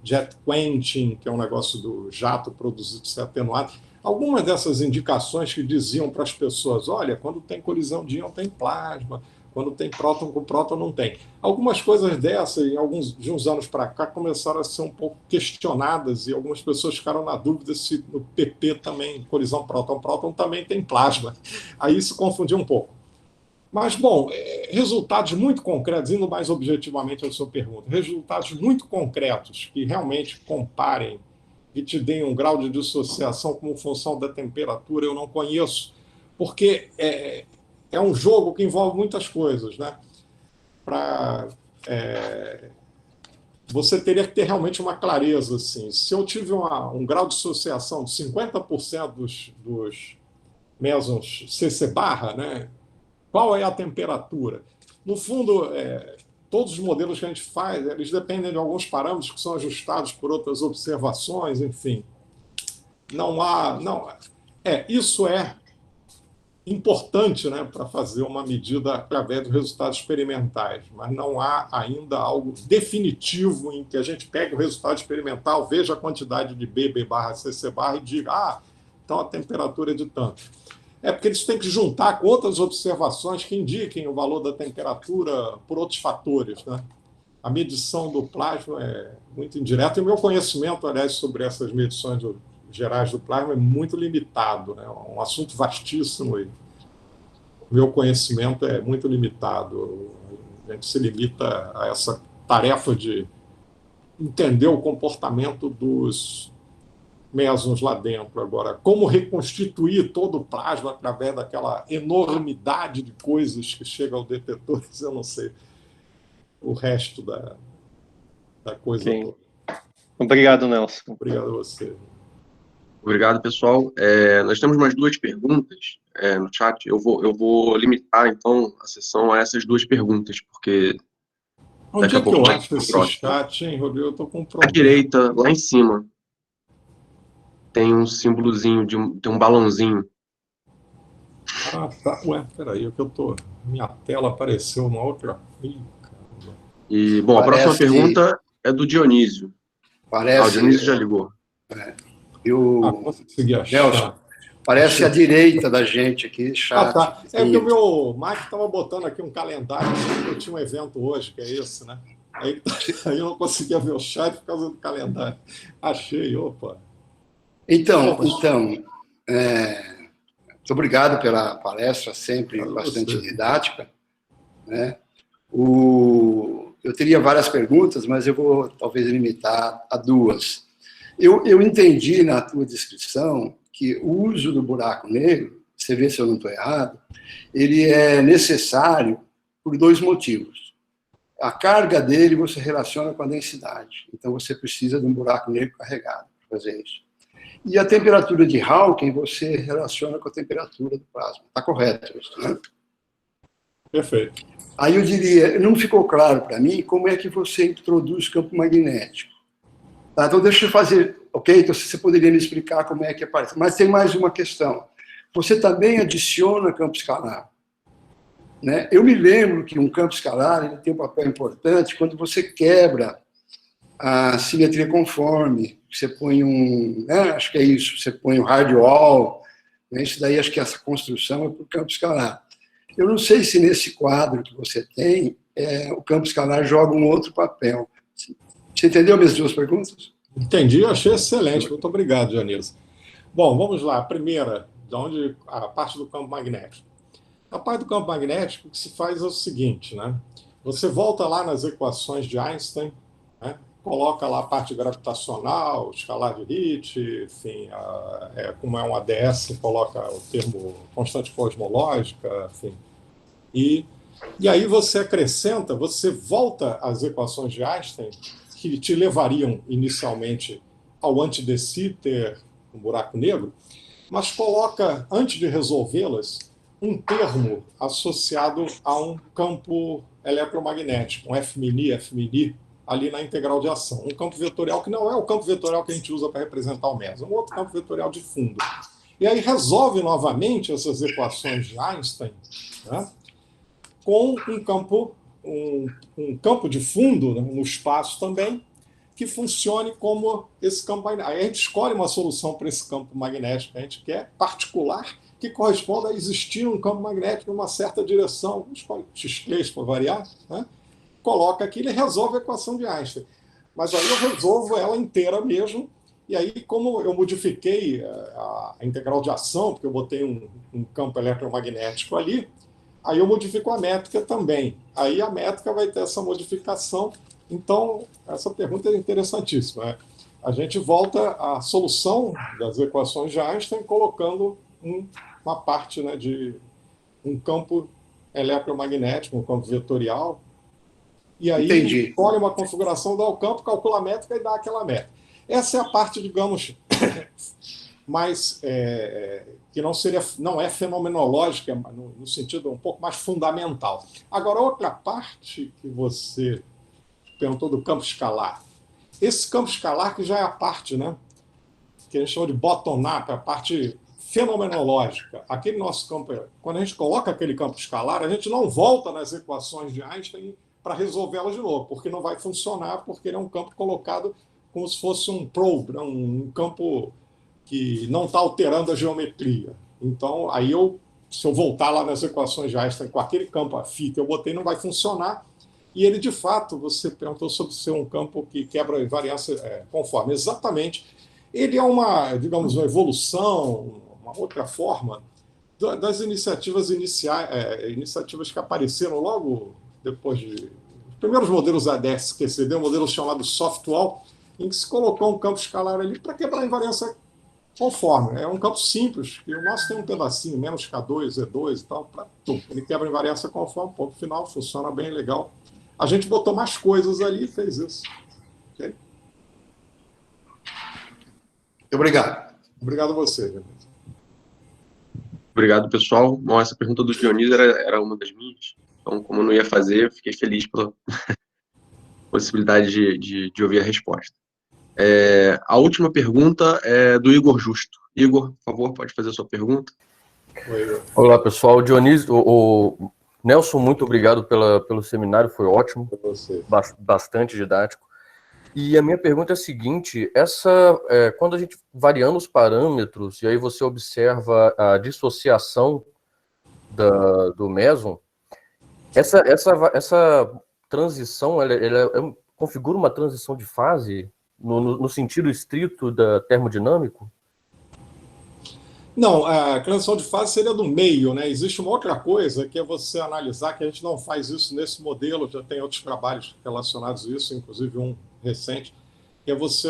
jet quenching, que é um negócio do jato produzido ser atenuado, algumas dessas indicações que diziam para as pessoas: olha, quando tem colisão de íon tem plasma, quando tem próton com próton não tem. Algumas coisas dessas, de uns anos para cá, começaram a ser um pouco questionadas e algumas pessoas ficaram na dúvida se no PP também, colisão próton-próton, também tem plasma. Aí isso confundiu um pouco. Mas, bom, resultados muito concretos, indo mais objetivamente à sua pergunta, resultados muito concretos que realmente comparem e te deem um grau de dissociação como função da temperatura, eu não conheço, porque é um jogo que envolve muitas coisas, né? Você teria que ter realmente uma clareza, assim. Se eu tive um grau de dissociação de 50% dos mesons CC barra, né? Qual é a temperatura? No fundo, todos os modelos que a gente faz, eles dependem de alguns parâmetros que são ajustados por outras observações, enfim. Isso é importante, né, para fazer uma medida através dos resultados experimentais, mas não há ainda algo definitivo em que a gente pegue o resultado experimental, veja a quantidade de BB barra CC barra e diga: então a temperatura é de tanto. Porque eles têm que juntar com outras observações que indiquem o valor da temperatura por outros fatores, né? A medição do plasma é muito indireta, e o meu conhecimento, aliás, sobre essas medições gerais do plasma é muito limitado, né? É um assunto vastíssimo e o meu conhecimento é muito limitado. A gente se limita a essa tarefa de entender o comportamento dos mesons lá dentro. Agora, como reconstituir todo o plasma através daquela enormidade de coisas que chega ao detetor, eu não sei o resto da coisa toda. Obrigado, Nelson. Obrigado a você. Obrigado, pessoal. Nós temos mais duas perguntas no chat. Eu vou limitar, então, a sessão a essas duas perguntas, porque onde é que eu acho esse chat, hein, Rodrigo? Eu estou com um problema. À direita, lá em cima, tem um símbolozinho, tem um balãozinho. Ah, tá. Ué, peraí, minha tela apareceu uma outra. E, bom, a próxima pergunta é do Dionísio. Parece. O Dionísio já ligou. Consegui achar. Nelson, parece a direita da gente aqui, chat. Tá. Porque o meu Mike estava botando aqui um calendário, eu tinha um evento hoje, que é esse, né? Aí eu não conseguia ver o chat por causa do calendário. Achei, opa. Então, muito obrigado pela palestra, sempre bastante didática, né? Eu teria várias perguntas, mas eu vou talvez limitar a duas. Eu entendi na tua descrição que o uso do buraco negro, você vê se eu não estou errado, ele é necessário por 2 motivos. A carga dele você relaciona com a densidade. Então, você precisa de um buraco negro carregado para fazer isso. E a temperatura de Hawking você relaciona com a temperatura do plasma. Está correto isso, né? Perfeito. Aí eu diria, não ficou claro para mim como é que você introduz campo magnético. Tá, então, deixa eu fazer, ok? Então, você poderia me explicar como é que aparece. Mas tem mais uma questão. Você também adiciona campo escalar. Né? Eu me lembro que um campo escalar ele tem um papel importante quando você quebra a simetria conforme. Você põe acho que é isso, você põe um hard wall. Né? Isso daí, acho que essa construção é para o campo escalar. Eu não sei se nesse quadro que você tem, o campo escalar joga um outro papel. Você entendeu minhas 2 perguntas? Entendi, eu achei excelente. Muito obrigado, Dionísio. Bom, vamos lá. A primeira, a parte do campo magnético. A parte do campo magnético, o que se faz é o seguinte, né? Você volta lá nas equações de Einstein, né? Coloca lá a parte gravitacional, escalar de Ritchie, enfim, como é um ADS, coloca o termo constante cosmológica, enfim. E aí você acrescenta, você volta às equações de Einstein, que te levariam inicialmente ao anti de Sitter, um buraco negro, mas coloca, antes de resolvê-las, um termo associado a um campo eletromagnético, um F-mini, ali na integral de ação. Um campo vetorial que não é o campo vetorial que a gente usa para representar o meso, é um outro campo vetorial de fundo. E aí resolve novamente essas equações de Einstein, né, com um campo de fundo, né, no espaço também, que funcione como esse campo magnético. Aí a gente escolhe uma solução para esse campo magnético que a gente quer, particular, que corresponda a existir um campo magnético em uma certa direção, escolhe X3 para variar, né? Coloca aqui, ele resolve a equação de Einstein. Mas aí eu resolvo ela inteira mesmo, e aí, como eu modifiquei a integral de ação, porque eu botei um campo eletromagnético ali, aí eu modifico a métrica também. Aí a métrica vai ter essa modificação. Então, essa pergunta é interessantíssima. Né? A gente volta à solução das equações de Einstein colocando uma parte, né, de um campo eletromagnético, um campo vetorial, e aí Entendi. escolhe uma configuração, dá o campo, calcula a métrica e dá aquela métrica. Essa é a parte, digamos, mais que não é fenomenológica, no sentido um pouco mais fundamental. Agora, outra parte que você perguntou do campo escalar. Esse campo escalar que já é a parte, né, que a gente chama de bottom-up, a parte fenomenológica. Aquele nosso campo, quando a gente coloca aquele campo escalar, a gente não volta nas equações de Einstein para resolvê-las de novo, porque não vai funcionar, porque ele é um campo colocado como se fosse um probe, um campo que não está alterando a geometria. Então, aí se eu voltar lá nas equações de Einstein com aquele campo, a φ que eu botei, não vai funcionar. E ele, de fato, você perguntou sobre ser um campo que quebra invariância conforme. Exatamente. Ele é digamos, uma evolução, uma outra forma das iniciativas iniciativas que apareceram logo depois de os primeiros modelos ADS, QCD, um modelo chamado Softwall, em que se colocou um campo escalar ali para quebrar a invariância conforme. É um campo simples, e o nosso tem um pedacinho, menos K2, E2 e tal, ele quebra a invariância conforme, ponto final, funciona bem, legal. A gente botou mais coisas ali e fez isso. Okay? Obrigado. Obrigado a você, Dionísio. Obrigado, pessoal. Bom, essa pergunta do Dionísio era uma das minhas. Então, como eu não ia fazer, eu fiquei feliz pela possibilidade de ouvir a resposta. A última pergunta é do Igor Justo. Igor, por favor, pode fazer a sua pergunta. Oi. Olá, pessoal. Dionísio, o Nelson, muito obrigado pelo seminário, foi ótimo, bastante didático. E a minha pergunta é a seguinte, quando a gente variando os parâmetros, e aí você observa a dissociação do meson, essa transição, ela configura uma transição de fase no sentido estrito da termodinâmico? Não, a transição de fase seria do meio, né? Existe uma outra coisa que é você analisar, que a gente não faz isso nesse modelo, já tem outros trabalhos relacionados a isso, inclusive um recente, que é você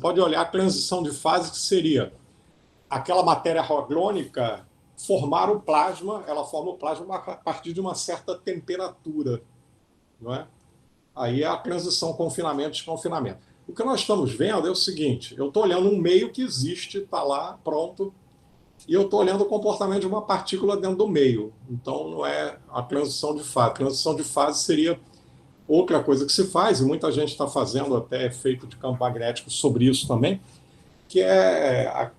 pode olhar a transição de fase, que seria aquela matéria orgânica formar o plasma, ela forma o plasma a partir de uma certa temperatura, não é? Aí é a transição confinamento-desconfinamento. O que nós estamos vendo é o seguinte, eu estou olhando um meio que existe, está lá, pronto, e eu estou olhando o comportamento de uma partícula dentro do meio. Então, não é a transição de fase. A transição de fase seria outra coisa que se faz, e muita gente está fazendo até efeito de campo magnético sobre isso também, que é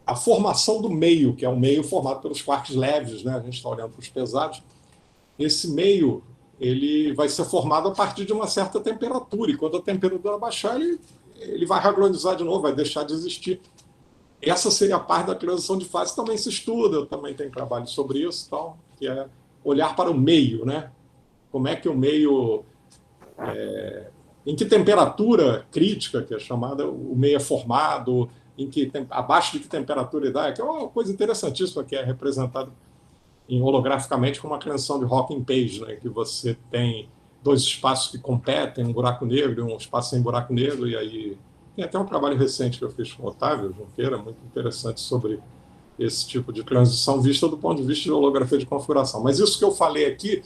a formação do meio, que é um meio formado pelos quarks leves, né? A gente está olhando para os pesados. Esse meio ele vai ser formado a partir de uma certa temperatura, e quando a temperatura baixar, ele vai hadronizar de novo, vai deixar de existir. Essa seria a parte da transição de fase, também se estuda, eu também tenho trabalho sobre isso, tal, que é olhar para o meio, né? Como é que o meio... em que temperatura crítica, que é chamada, o meio é formado, abaixo de que temperatura ele dá, que é uma coisa interessantíssima, que é representada holograficamente com uma transição de Hawking Page, né, que você tem dois espaços que competem, um buraco negro e um espaço sem buraco negro, e aí tem até um trabalho recente que eu fiz com o Otávio Junqueira, muito interessante sobre esse tipo de transição vista do ponto de vista de holografia de configuração. Mas isso que eu falei aqui,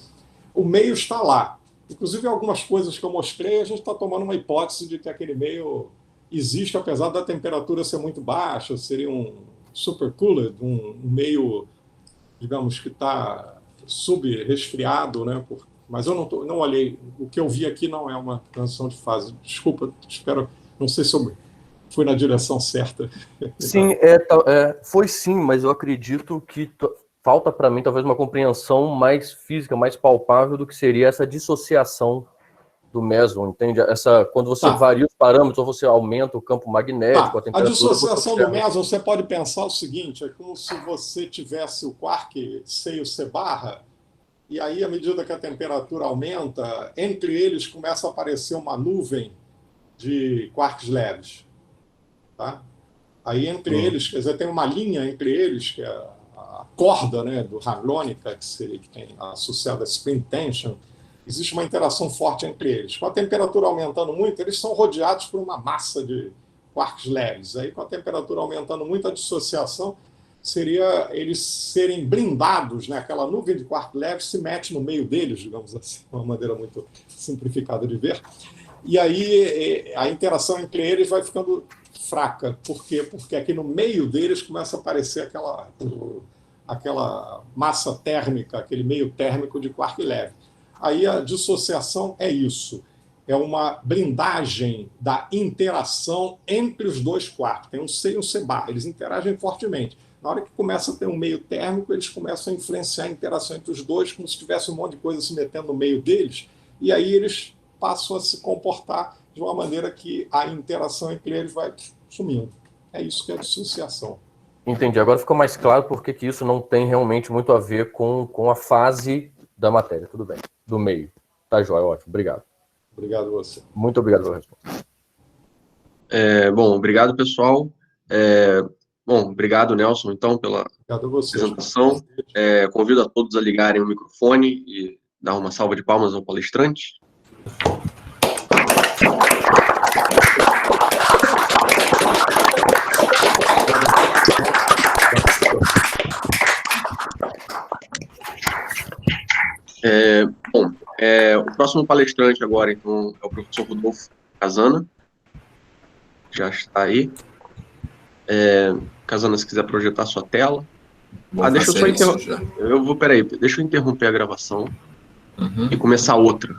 o meio está lá. Inclusive, algumas coisas que eu mostrei, a gente está tomando uma hipótese de que aquele meio existe, apesar da temperatura ser muito baixa, seria um supercooled, um meio, digamos, que está sub-resfriado, né? Mas eu não olhei, o que eu vi aqui não é uma transição de fase. Desculpa, espero, não sei se eu fui na direção certa. Sim, foi sim, mas eu acredito que falta para mim talvez uma compreensão mais física, mais palpável do que seria essa dissociação do meson, entende? Quando você varia os parâmetros, ou você aumenta o campo magnético, a temperatura... A dissociação do meson, você pode pensar o seguinte, é como se você tivesse o quark C e o C barra, e aí, à medida que a temperatura aumenta, entre eles começa a aparecer uma nuvem de quarks leves. Tá? Aí, entre eles, quer dizer, tem uma linha entre eles, que é a corda, né, do harmônica, que tem associada a spring tension, existe uma interação forte entre eles. Com a temperatura aumentando muito, eles são rodeados por uma massa de quarks leves. Aí, com a temperatura aumentando muito, a dissociação seria eles serem blindados, né? Aquela nuvem de quark leves se mete no meio deles, digamos assim, uma maneira muito simplificada de ver. E aí a interação entre eles vai ficando fraca. Por quê? Porque aqui no meio deles começa a aparecer aquela massa térmica, aquele meio térmico de quark leve. Aí a dissociação é isso, é uma blindagem da interação entre os dois quarks. Tem um C e um C bar, eles interagem fortemente. Na hora que começa a ter um meio térmico, eles começam a influenciar a interação entre os dois, como se tivesse um monte de coisa se metendo no meio deles, e aí eles passam a se comportar de uma maneira que a interação entre eles vai sumindo. É isso que é a dissociação. Entendi. Agora ficou mais claro porque que isso não tem realmente muito a ver com a fase da matéria. Tudo bem. Do meio. Tá, joia. Ótimo. Obrigado. Obrigado a você. Muito obrigado pela resposta. Bom, obrigado, pessoal. Bom, obrigado, Nelson, então, pela apresentação. Convido a todos a ligarem o microfone e dar uma salva de palmas ao palestrante. O próximo palestrante agora, então, é o professor Rodolfo Casana. Já está aí. Casana, se quiser projetar sua tela. Deixa eu só interromper. Deixa eu interromper a gravação e começar outra.